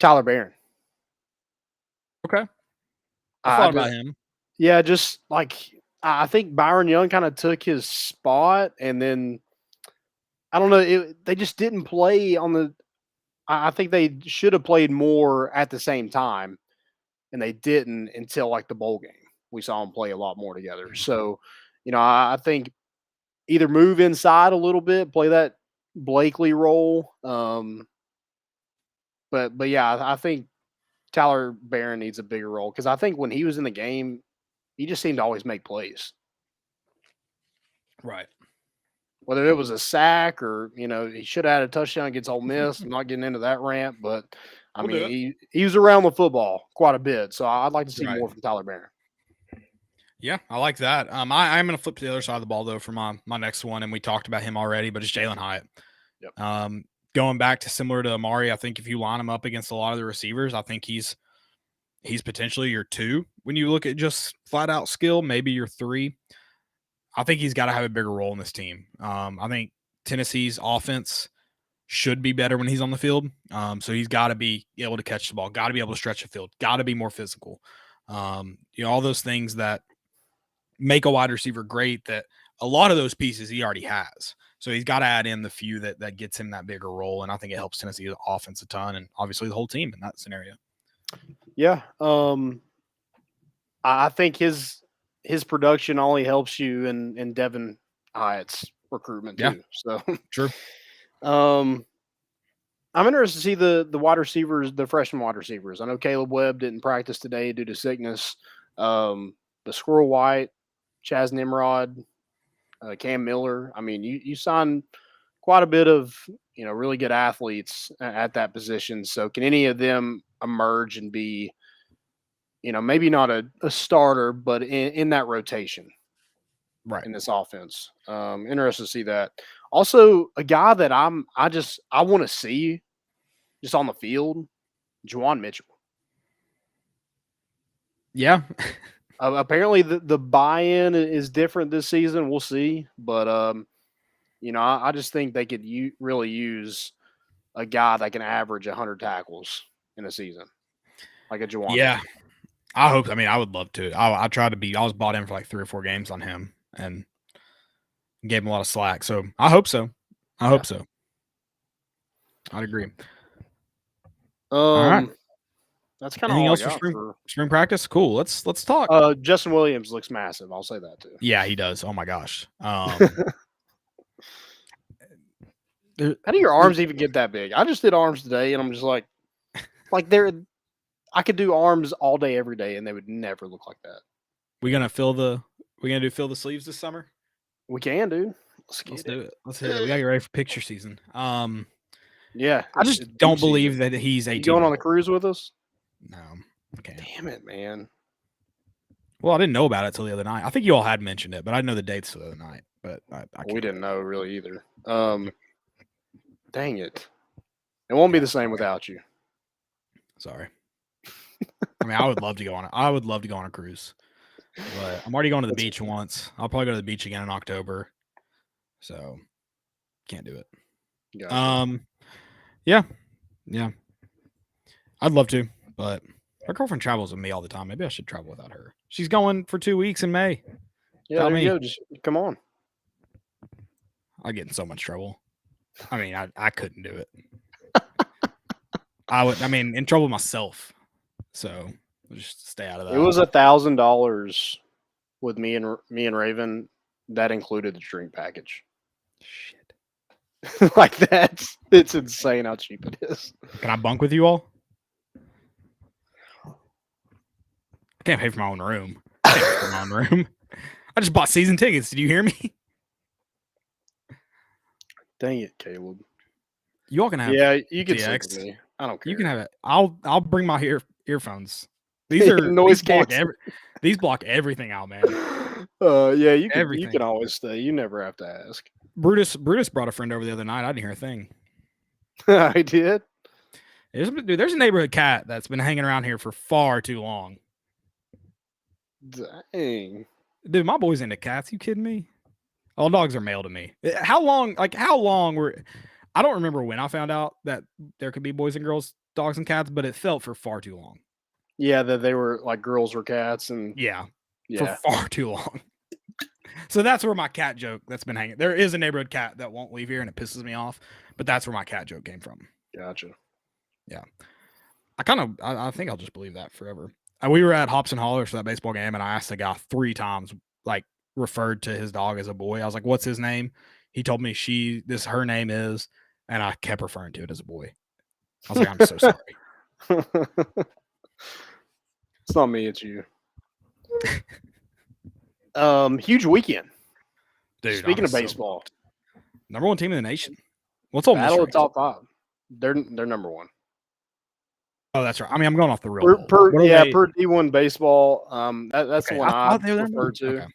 Tyler Barron. Okay. I thought about him. Yeah, just like I think Byron Young kind of took his spot, and then I don't know. They just didn't play on the. I think they should have played more at the same time, and they didn't until like the bowl game. We saw them play a lot more together. So, I think either move inside a little bit, play that Blakely role. But yeah, I think Tyler Barron needs a bigger role because I think when he was in the game, he just seemed to always make plays. Right. Whether it was a sack or, he should have had a touchdown against Ole Miss. I'm not getting into that rant, but I mean, he was around the football quite a bit. So I'd like to see more from Tyler Barron. Yeah, I like that. I'm going to flip to the other side of the ball though for my next one, and we talked about him already, but it's Jalen Hyatt. Yep. Going back to similar to Amari, I think if you line him up against a lot of the receivers, I think he's potentially your 2 when you look at just flat out skill, maybe your 3. I think he's got to have a bigger role in this team. I think Tennessee's offense should be better when he's on the field. So he's got to be able to catch the ball, got to be able to stretch the field, got to be more physical. All those things that make a wide receiver great, that a lot of those pieces he already has. So he's got to add in the few that gets him that bigger role. And I think it helps Tennessee's offense a ton, and obviously the whole team in that scenario. Yeah. I think his production only helps you in Devin Hyatt's recruitment too. Yeah. So true. I'm interested to see the wide receivers, the freshman wide receivers. I know Caleb Webb didn't practice today due to sickness. The Squirrel White, Chaz Nimrod, Cam Miller. I mean, you signed quite a bit of really good athletes at that position. So can any of them emerge and be, maybe not a starter, but in that rotation, right, in this offense? Interested to see that. Also, a guy that I want to see just on the field, Juwan Mitchell. Yeah. Apparently the buy-in is different this season. We'll see, but I just think they could really use a guy that can average 100 tackles in a season, like a Juwan. Yeah. I hope. I mean, I would love to. I tried to be. I was bought in for like 3 or 4 games on him and gave him a lot of slack. So I hope so. I hope so. I'd agree. All right. That's kind of anything all else for spring practice. Cool. Let's talk. Justin Williams looks massive. I'll say that too. Yeah, he does. Oh my gosh. How do your arms even get that big? I just did arms today, and I'm just like they're. I could do arms all day, every day, and they would never look like that. We gonna fill the sleeves this summer? We can, dude. Let's do it. Let's hit it. We gotta get ready for picture season. Yeah. I just don't believe that he's 18. You going on a cruise with us? No. Okay. Damn it, man. Well, I didn't know about it till the other night. I think you all had mentioned it, but I didn't know the dates till the other night. But we didn't know really either. Dang it. It won't be the same without you. Sorry. I mean, I would love to go on a cruise. But I'm already going to the beach once. I'll probably go to the beach again in October. So can't do it. Gotcha. Yeah. I'd love to, but her girlfriend travels with me all the time. Maybe I should travel without her. She's going for 2 weeks in May. Yeah, there you go. Just come on. I get in so much trouble. I mean, I couldn't do it. In trouble myself. So I'll just stay out of that. It was $1,000 with me and Raven. That included the drink package. Shit. Like it's insane how cheap it is. Can I bunk with you all? I can't pay for my own room. I just bought season tickets. Did you hear me? Dang it, Caleb. You all can have. Yeah, you can DX. sleep with me. I don't care. You can have it. I'll bring my earphones. These are noise these block everything out, man. Yeah, you can always stay. You never have to ask. Brutus brought a friend over the other night. I didn't hear a thing. I did. There's a neighborhood cat that's been hanging around here for far too long. Dang. Dude, my boy's into cats. You kidding me? All dogs are male to me. How long were... I don't remember when I found out that there could be boys and girls, dogs and cats, but it felt for far too long. Yeah, that they were like girls were cats and... Yeah. For far too long. So that's where my cat joke that's been hanging. There is a neighborhood cat that won't leave here and it pisses me off, but that's where my cat joke came from. Gotcha. Yeah. I think I'll just believe that forever. We were at Hops and Hollers for that baseball game, and I asked the guy 3 times, like, referred to his dog as a boy. I was like, what's his name? He told me her name is, and I kept referring to it as a boy. I was like, I'm so sorry. It's not me, it's you. Huge weekend. Dude, speaking of baseball. Number 1 team in the nation. What's Ole Miss? Battle of top 5. They're number 1. Oh, that's right. I mean, I'm going off the real per D1 baseball. That's the one I refer to.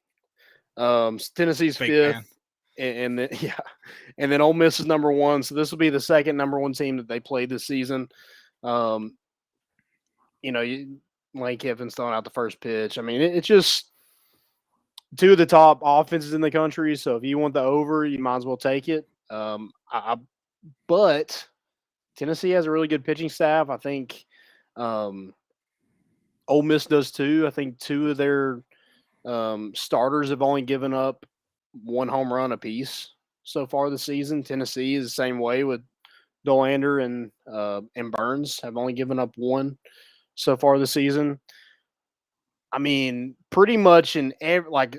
Okay. Tennessee's Fake 5th, and then Ole Miss is number 1. So this will be the second number 1 team that they played this season. Lane Kiffin's throwing out the first pitch. I mean, it's just 2 of the top offenses in the country. So if you want the over, you might as well take it. But Tennessee has a really good pitching staff. I think Ole Miss does too. I think 2 of their starters have only given up 1 home run apiece so far this season. Tennessee is the same way with Dolander and Burns have only given up 1 so far this season. I mean, pretty much in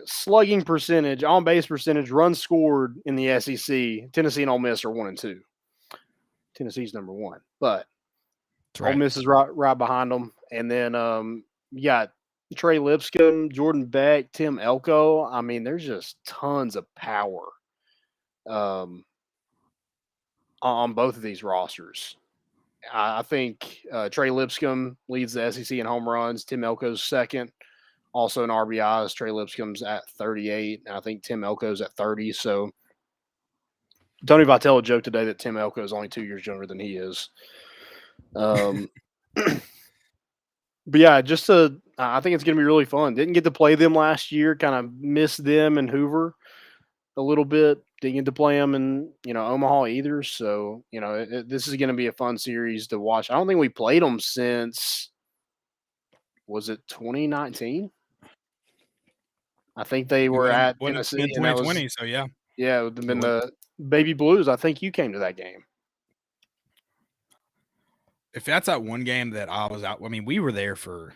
slugging percentage, on base percentage, runs scored in the SEC. Tennessee and Ole Miss are 1 and 2. Tennessee's number 1, but Ole Miss is right behind them. And then you got Trey Lipscomb, Jordan Beck, Tim Elko. I mean, there's just tons of power on both of these rosters. I think Trey Lipscomb leads the SEC in home runs. Tim Elko's second. Also in RBIs, Trey Lipscomb's at 38, and I think Tim Elko's at 30. So Tony Vitello joked today that Tim Elko is only 2 years younger than he is. But yeah, I think it's going to be really fun. Didn't get to play them last year. Kind of missed them in Hoover a little bit. Didn't get to play them in Omaha either. So this is going to be a fun series to watch. I don't think we played them since, was it 2019? I think they were at Tennessee in 2020. So yeah, it would have been the Baby Blues. I think you came to that game. If that's that one game that I was out, I mean, we were there for.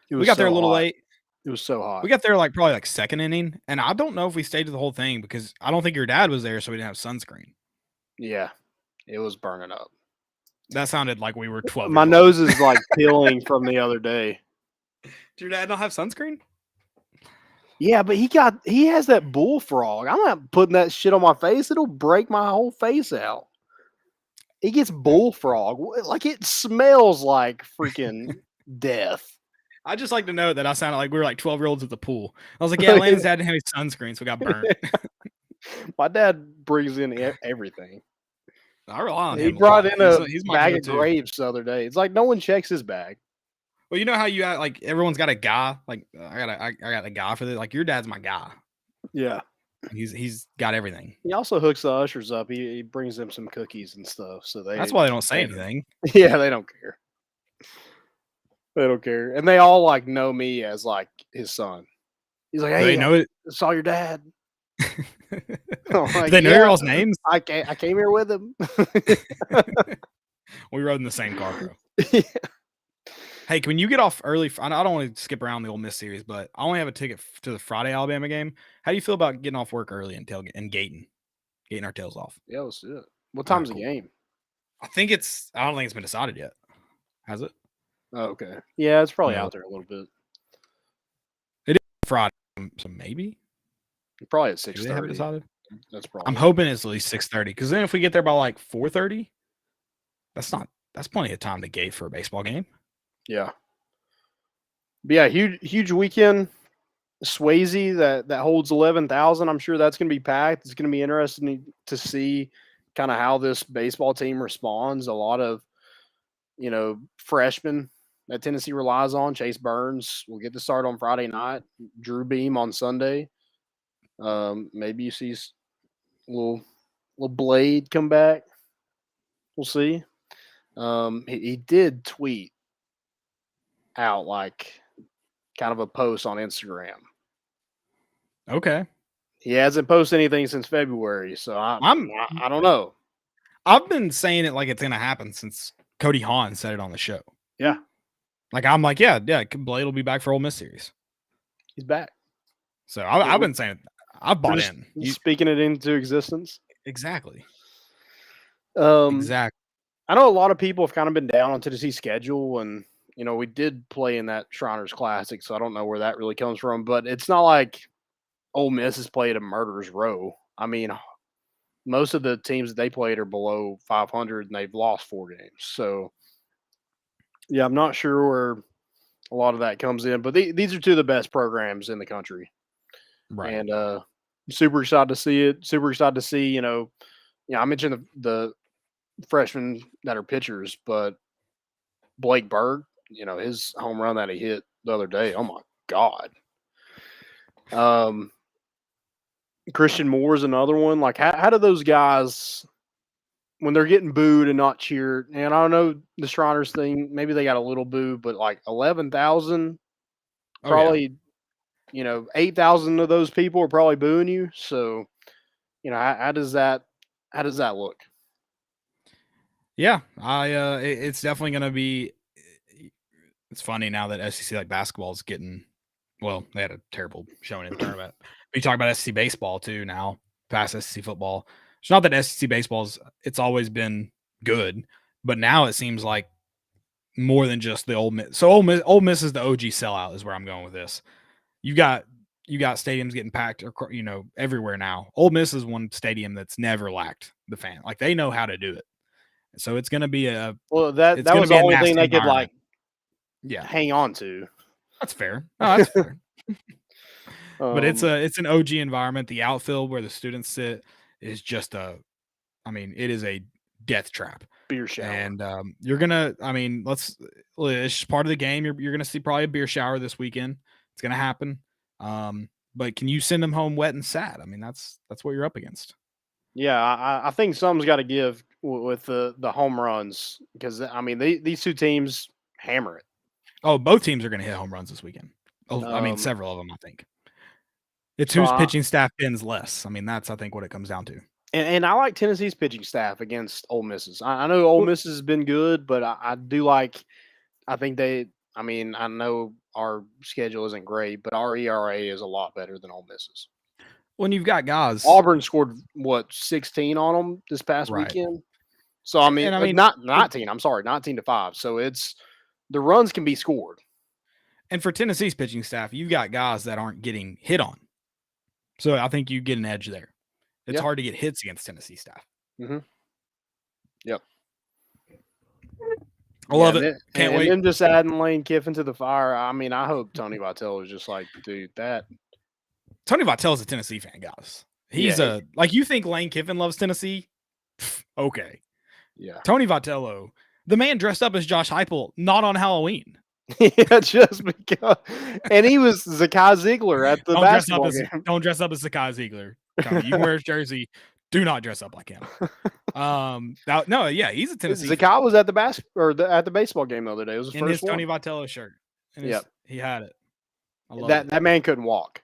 We got there a little late. It was so hot. We got there probably second inning, and I don't know if we stayed to the whole thing because I don't think your dad was there, so we didn't have sunscreen. Yeah, it was burning up. That sounded like we were 12. My nose is peeling from the other day. Did your dad not have sunscreen? Yeah, but he has that bullfrog. I'm not putting that shit on my face. It'll break my whole face out. He gets bullfrog. Like it smells like freaking death. I just like to know that I sounded like we were like 12-year-olds at the pool. I was like, yeah, Landon's dad didn't have any sunscreen, so we got burnt. My dad brings in everything. I rely on him. He brought in a he's bag of grapes the other day. It's like no one checks his bag. Well, you know how you like everyone's got a guy. Like I got a guy for this. Like your dad's my guy. Yeah. He's got everything. He also hooks the ushers up. He brings them some cookies and stuff. So that's why they don't say anything. Yeah, they don't care. They don't care. And they all like know me as like his son. He's like, hey, they know it. I saw your dad. Like, they know your all's names? I came here with him. We rode in the same car, bro. Yeah. Hey, can you get off early? I don't want to skip around the Ole Miss series, but I only have a ticket to the Friday Alabama game. How do you feel about getting off work early and gating our tails off? Yeah, let's do it. What time's the game? I don't think it's been decided yet. Has it? Oh, okay. Yeah, it's probably out there a little bit. It is Friday, so maybe. Probably at 6:30. They haven't decided. That's probably. I'm hoping it's at least 6:30, because then if we get there by like 4:30, that's plenty of time to gate for a baseball game. Yeah. But yeah, huge weekend. Swayze that holds 11,000. I'm sure that's going to be packed. It's going to be interesting to see kind of how this baseball team responds. A lot of, freshmen that Tennessee relies on. Chase Burns will get to start on Friday night. Drew Beam on Sunday. Maybe you see a little Blade come back. We'll see. He did tweet out like kind of a post on Instagram. Okay. He hasn't posted anything since February, so I don't know. I've been saying it like it's gonna happen since Cody Hahn said it on the show. Yeah. Like I'm like, yeah, Blade will be back for Ole Miss series. He's back. So I've been saying it. I've bought in. Speaking it into existence. Exactly. Exactly. I know a lot of people have kind of been down on Tennessee's schedule, and we did play in that Shriners Classic, so I don't know where that really comes from. But it's not like Ole Miss has played a murderer's row. I mean, most of the teams that they played are below 500, and they've lost 4 games. So, yeah, I'm not sure where a lot of that comes in. But these are two of the best programs in the country. Right. And super excited to see it. Super excited to see, I mentioned the freshmen that are pitchers, but Blake Berg, his home run that he hit the other day, oh my God. Christian Moore's another one. Like, how do those guys, when they're getting booed and not cheered, and I don't know the Shriners thing, maybe they got a little boo, but like 11,000, probably, 8,000 of those people are probably booing you. So, how does that look? Yeah, it's definitely going to be. It's funny now that SEC like basketball is getting. Well, they had a terrible showing in the tournament. We talk about SEC baseball too now, past SEC football. It's not that SEC baseball's. It's always been good, but now it seems like more than just the Ole Miss. So Ole Miss is the OG sellout, is where I'm going with this. You got stadiums getting packed, everywhere now. Ole Miss is one stadium that's never lacked the fan. Like they know how to do it. So it's going to be that was the only thing they could hang on to. That's fair. No, that's fair. But it's an OG environment. The outfield where the students sit is just it is a death trap. Beer shower. And you're gonna, it's just part of the game. You're gonna see probably a beer shower this weekend. It's gonna happen. But can you send them home wet and sad? That's what you're up against. Yeah, I think something's got to give with the home runs, because these two teams hammer it. Oh, both teams are going to hit home runs this weekend. Several of them, I think. It's whose pitching staff bends less. That's, I think, what it comes down to. And I like Tennessee's pitching staff against Ole Miss's. I know Ole Miss has been good, but I do like. I think I know our schedule isn't great, but our ERA is a lot better than Ole Miss's. When you've got guys, Auburn scored 16 on them this past weekend. So not 19. I'm sorry, 19-5. So it's the runs can be scored. And for Tennessee's pitching staff, you've got guys that aren't getting hit on. So I think you get an edge there. It's hard to get hits against Tennessee staff. Mm-hmm. Yep. I love it. Can't wait. And then just adding Lane Kiffin to the fire. I mean, I hope Tony Vitello is just like, dude, that. Tony Vitello's a Tennessee fan, guys. He's like, you think Lane Kiffin loves Tennessee? Okay. Yeah. Tony Vitello, the man dressed up as Josh Heupel, not on Halloween. Yeah, just because. And he was Zakai Ziegler at the basketball game. Don't dress up as Zakai Ziegler. Tony, you can wear his jersey. Do not dress up like him. He's a Tennessee. Zakai was at the at the baseball game the other day. It was the in first his Tony Vitello shirt. Yeah, he had it. That man couldn't walk.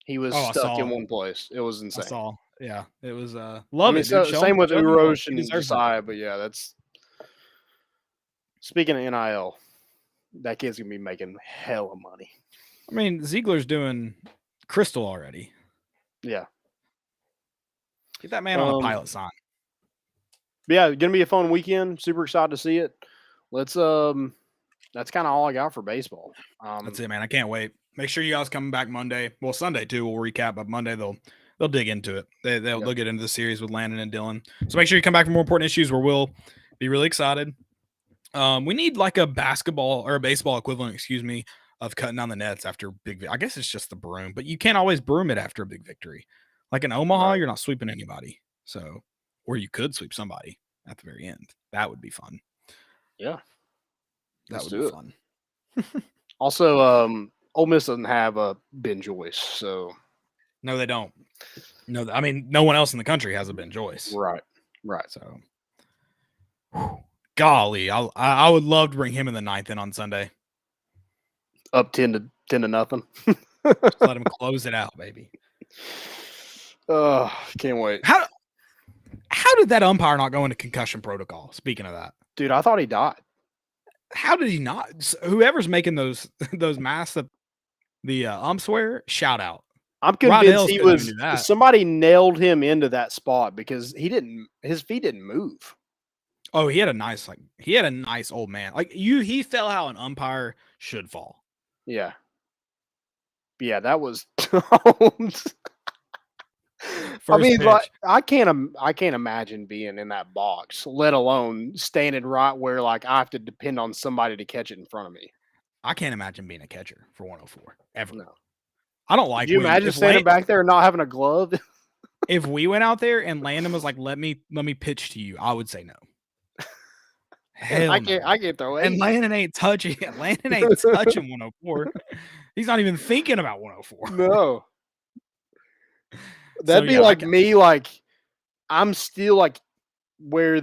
He was stuck in one place. It was insane. I saw. Yeah, it was. Love it. So, same with Urosh and Josiah, but yeah, that's. Speaking of NIL, that kid's gonna be making hella money. I mean, Ziegler's doing Crystal already. Yeah. Get that man on a pilot sign. Yeah, gonna be a fun weekend. Super excited to see it. Let's that's kind of all I got for baseball. That's it, man. I can't wait. Make sure you guys come back Monday. Well, Sunday too. We'll recap, but Monday they'll dig into it. They'll get into the series with Landon and Dylan. So make sure you come back for more important issues where we'll be really excited. We need like a basketball or a baseball equivalent, of cutting down the nets after big. I guess it's just the broom, but you can't always broom it after a big victory. Like in Omaha, you're not sweeping anybody. So, or you could sweep somebody at the very end. That would be fun. Yeah, that would be fun. Also, Ole Miss doesn't have a Ben Joyce, so no, they don't. No, I mean, no one else in the country has a Ben Joyce. Right. So, golly, I would love to bring him in the ninth in on Sunday. Up 10 to nothing. Just let him close it out, baby. Can't wait. How did that umpire not go into concussion protocol? Speaking of that, dude, I thought he died. How did he not? Whoever's making those masks that the umps wear, shout out. I'm convinced he was. Somebody nailed him into that spot because his feet didn't move. Oh, he had a nice old man. Like he fell how an umpire should fall. Yeah. Yeah, that was. I mean, like, I can't imagine being in that box, let alone standing right where like I have to depend on somebody to catch it in front of me. I can't imagine being a catcher for 104 ever. No. I don't like. Could you imagine standing back there and not having a glove? If we went out there and Landon was like, "Let me pitch to you," I would say no. Hell I can't throw it. And Landon ain't touching 104. He's not even thinking about 104. No. That'd be like me, like I'm still like where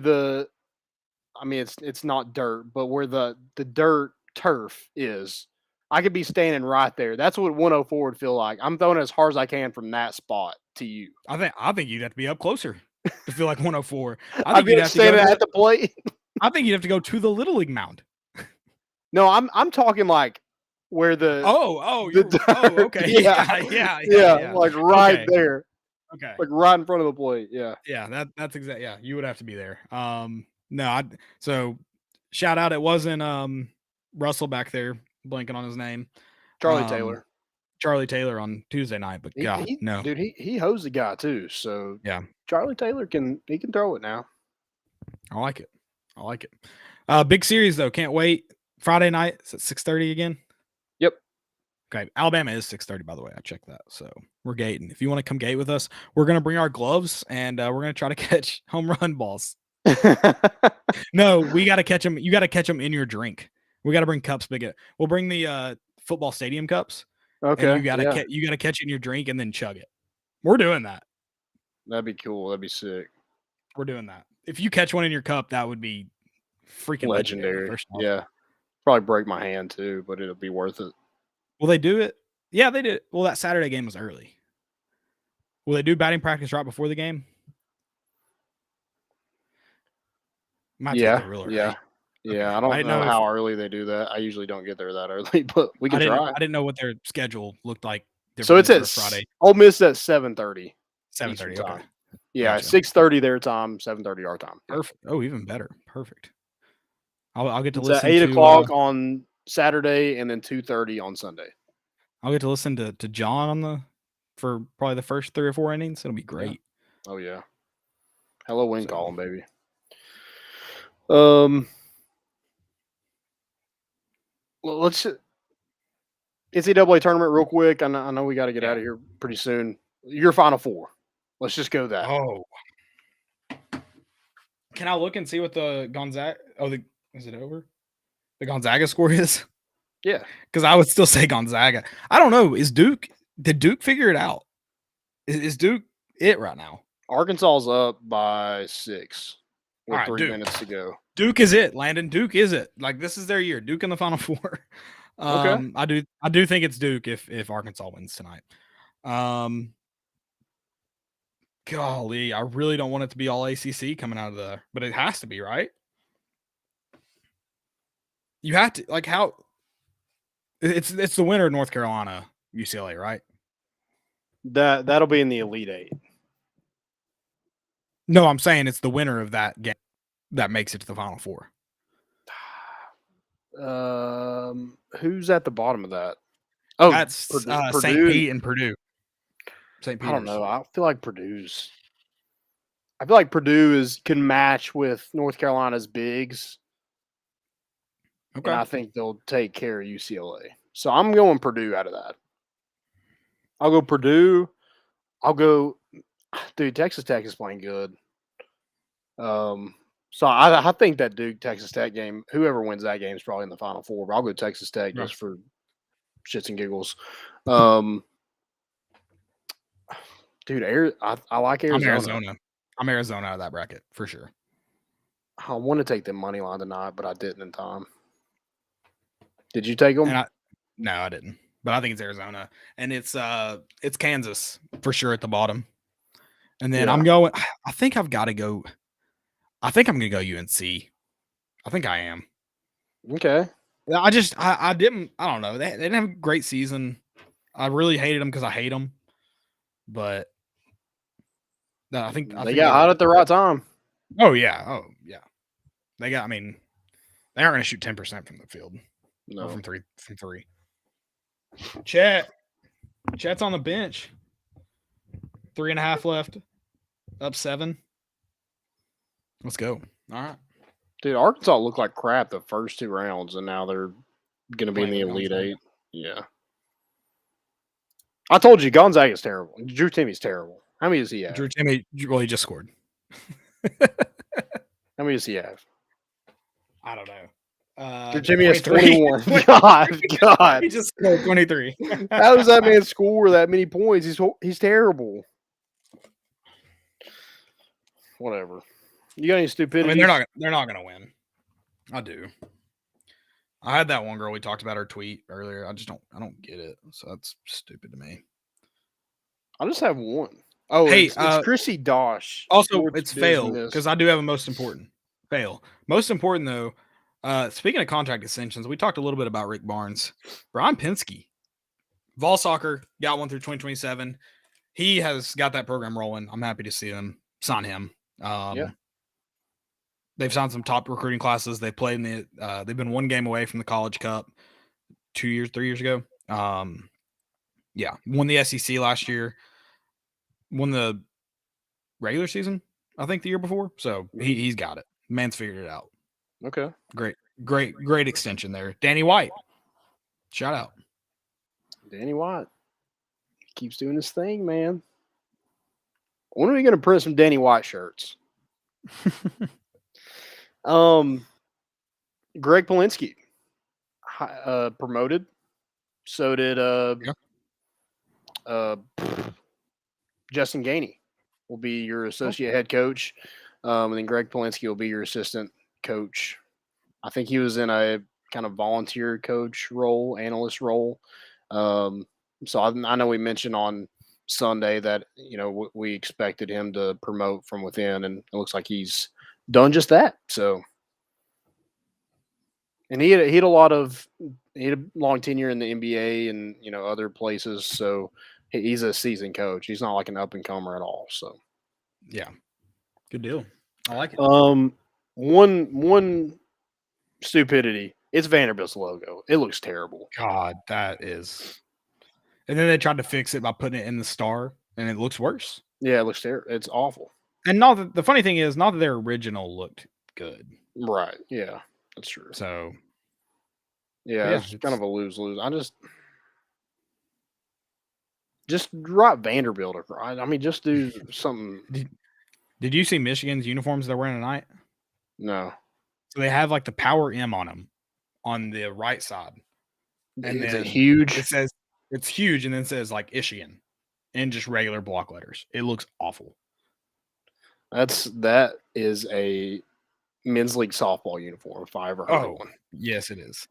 it's not dirt, but where the dirt turf is. I could be standing right there. That's what 104 would feel like. I'm throwing as hard as I can from that spot to you. I think you'd have to be up closer to feel like 104. I'd be standing at the plate. I think you'd have to go to the Little League mound. No, I'm talking like where the okay. Yeah. Like right there. Okay. Like right in front of the plate. Yeah. Yeah, that's exactly. Yeah, you would have to be there. So shout out. It wasn't Russell back there blanking on his name. Charlie Taylor on Tuesday night, but no. Dude, he hosed the guy too. So yeah. Charlie Taylor can throw it now. I like it. Big series though. Can't wait. Friday night. It's at 6:30 again. Yep. Okay. Alabama is 6:30, by the way. I checked that. So we're gating. If you want to come gate with us, we're gonna bring our gloves and we're gonna try to catch home run balls. No, we gotta catch them. You gotta catch them in your drink. We gotta bring cups big. We'll bring the football stadium cups. Okay. You gotta catch it in your drink and then chug it. We're doing that. That'd be cool. That'd be sick. We're doing that. If you catch one in your cup, that would be freaking legendary. Yeah. Probably break my hand too, but it'll be worth it. Will they do it? Yeah, they did. Well, that Saturday game was early. Will they do batting practice right before the game? Yeah. I don't know how early they do that. I usually don't get there that early, but we can try. I didn't know what their schedule looked like. So it's at Friday. Ole Miss at 7:30. 7:30. Okay. Yeah, gotcha. 6:30 their time, 7:30 our time. Perfect. Oh, even better. Perfect. I'll get to it's listen at 8 o'clock on Saturday and then 2:30 on Sunday. I'll get to listen to John for probably the first 3 or 4 innings. It'll be great. Yeah. Oh yeah. Hello, win column, baby. let's NCAA tournament real quick. I know we got to get out of here pretty soon. Your Final Four. Let's just go that. Oh. Can I look and see what the Gonzaga? Oh, is it over? The Gonzaga score is? Yeah. Because I would still say Gonzaga. I don't know. Did Duke figure it out? Is Duke it right now? Arkansas's up by 6 with 3 Duke. minutes to go. Duke is it, Landon. Duke is it. Like, this is their year. Duke in the Final Four. Okay. I do think it's Duke if Arkansas wins tonight. Golly, I really don't want it to be all ACC coming out of there, but it has to be, right? You have to, like, how it's the winner of North Carolina, UCLA, right? That'll be in the Elite Eight. No, I'm saying it's the winner of that game that makes it to the Final Four. Who's at the bottom of that? Oh, that's St. Pete and Purdue. St. Peter's. I don't know. I feel like Purdue can match with North Carolina's bigs. Okay. And I think they'll take care of UCLA. So I'm going Purdue out of that. I'll go Purdue. Dude, Texas Tech is playing good. So I think that Duke Texas Tech game, whoever wins that game is probably in the Final Four. But I'll go Texas Tech just for shits and giggles. Dude, I like Arizona. I'm Arizona out of that bracket for sure. I want to take the money line tonight, but I didn't in time. Did you take them? No, I didn't. But I think it's Arizona, and it's Kansas for sure at the bottom. And then I'm going. I think I've got to go. I think I'm going to go UNC. I think I am. Okay. I didn't. I don't know. They didn't have a great season. I really hated them because I hate them. But no, I think they got hot at the right time. Oh yeah. They aren't going to shoot 10% from the field. No, or from three. Chat's on the bench. 3.5 left. Up 7. Let's go. All right. Dude, Arkansas looked like crap the first 2 rounds, and now they're going to be in the Elite Eight. Yeah. I told you, Gonzaga's terrible. Drew Timmy's terrible. How many does he have? Drew Timmy, well, he just scored. How many does he have? I don't know. Drew Timmy has 21. God. He just scored 23. How does that man score that many points? He's terrible. Whatever. You got any stupidity? I mean, they're not going to win. I do. I had that one girl we talked about her tweet earlier. I don't get it. So that's stupid to me. I just have one. Oh, hey, it's Chrissy Dosh. Also, it's fail because I do have a most important fail. Most important though. Speaking of contract extensions, we talked a little bit about Rick Barnes. Brian Penske, Vol Soccer got one through 2027. He has got that program rolling. I'm happy to see them sign him. They've signed some top recruiting classes. They played in the. They've been 1 game away from the College Cup 3 years ago. Won the SEC last year. Won the regular season, I think, the year before. So he's got it. Man's figured it out. Okay, great extension there. Danny White, shout out. Danny White keeps doing his thing, man. When are we going to print some Danny White shirts? Greg Polinsky promoted. So did Justin Gainey will be your associate head coach. And then Greg Polinsky will be your assistant coach. I think he was in a kind of volunteer coach role, analyst role. So I know we mentioned on Sunday that, we expected him to promote from within, and it looks like he's done just that. So, and he had a long tenure in the NBA and, other places. So he's a seasoned coach. He's not like an up and comer at all. So, yeah, good deal. I like it. One stupidity. It's Vanderbilt's logo. It looks terrible. God, that is. And then they tried to fix it by putting it in the star, and it looks worse. Yeah, it looks terrible. It's awful. And the funny thing is, not that their original looked good. Right. Yeah, that's true. So, Yeah, it's kind of a lose-lose. Just drop Vanderbilt. I mean, just do something. Did you see Michigan's uniforms they're wearing tonight? No. So they have like the power M on them on the right side. And Is then it huge? It says it's huge and then it says like Michigan in just regular block letters. It looks awful. That is a men's league softball uniform if I ever heard of one. Yes, it is.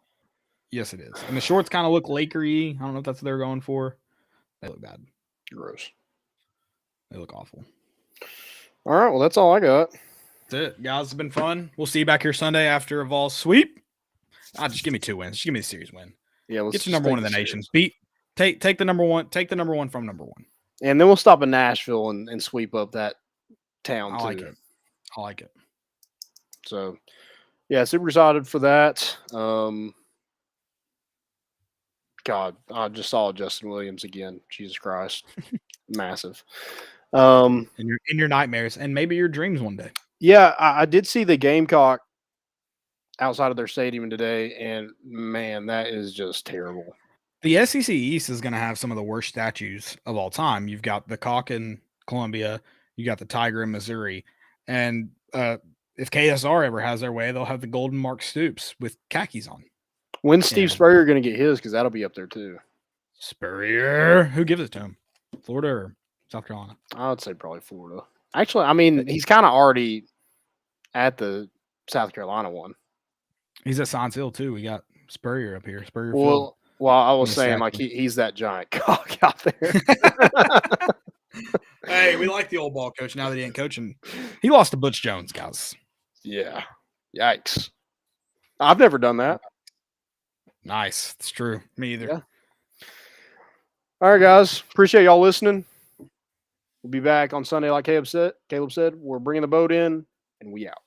Yes, it is. And the shorts kind of look Laker-y. I don't know if that's what they're going for. They look bad. Gross. They look awful. All right, well, that's all I got. That's it, guys. It's been fun. We'll see you back here Sunday after a Vols sweep. Just give me 2 wins. Just give me the series win. Yeah, let's get your number one in the nation. Take the number one. Take the number one from number one. And then we'll stop in Nashville and sweep up that town I too. like it. I like it. So, yeah, super excited for that. God, I just saw Justin Williams again. Jesus Christ, massive. In your nightmares and maybe your dreams one day. Yeah, I did see the Gamecock outside of their stadium today, and man, that is just terrible. The SEC East is going to have some of the worst statues of all time. You've got the cock in Columbia, you got the tiger in Missouri, and if KSR ever has their way, they'll have the golden Mark Stoops with khakis on. When's Steve Spurrier going to get his? Because that'll be up there too. Spurrier, who gives it to him? Florida or South Carolina? I would say probably Florida. Actually, I mean, he's kind of already at the South Carolina one. He's at Science Hill too. We got Spurrier up here. Spurrier. Well, I was saying like he's that giant cock out there. Hey, we like the old ball coach now that he ain't coaching. He lost to Butch Jones, guys. Yeah. Yikes. I've never done that. Nice. It's true. Me either. Yeah. All right, guys. Appreciate y'all listening. We'll be back on Sunday, like Caleb said. We're bringing the boat in, and we out.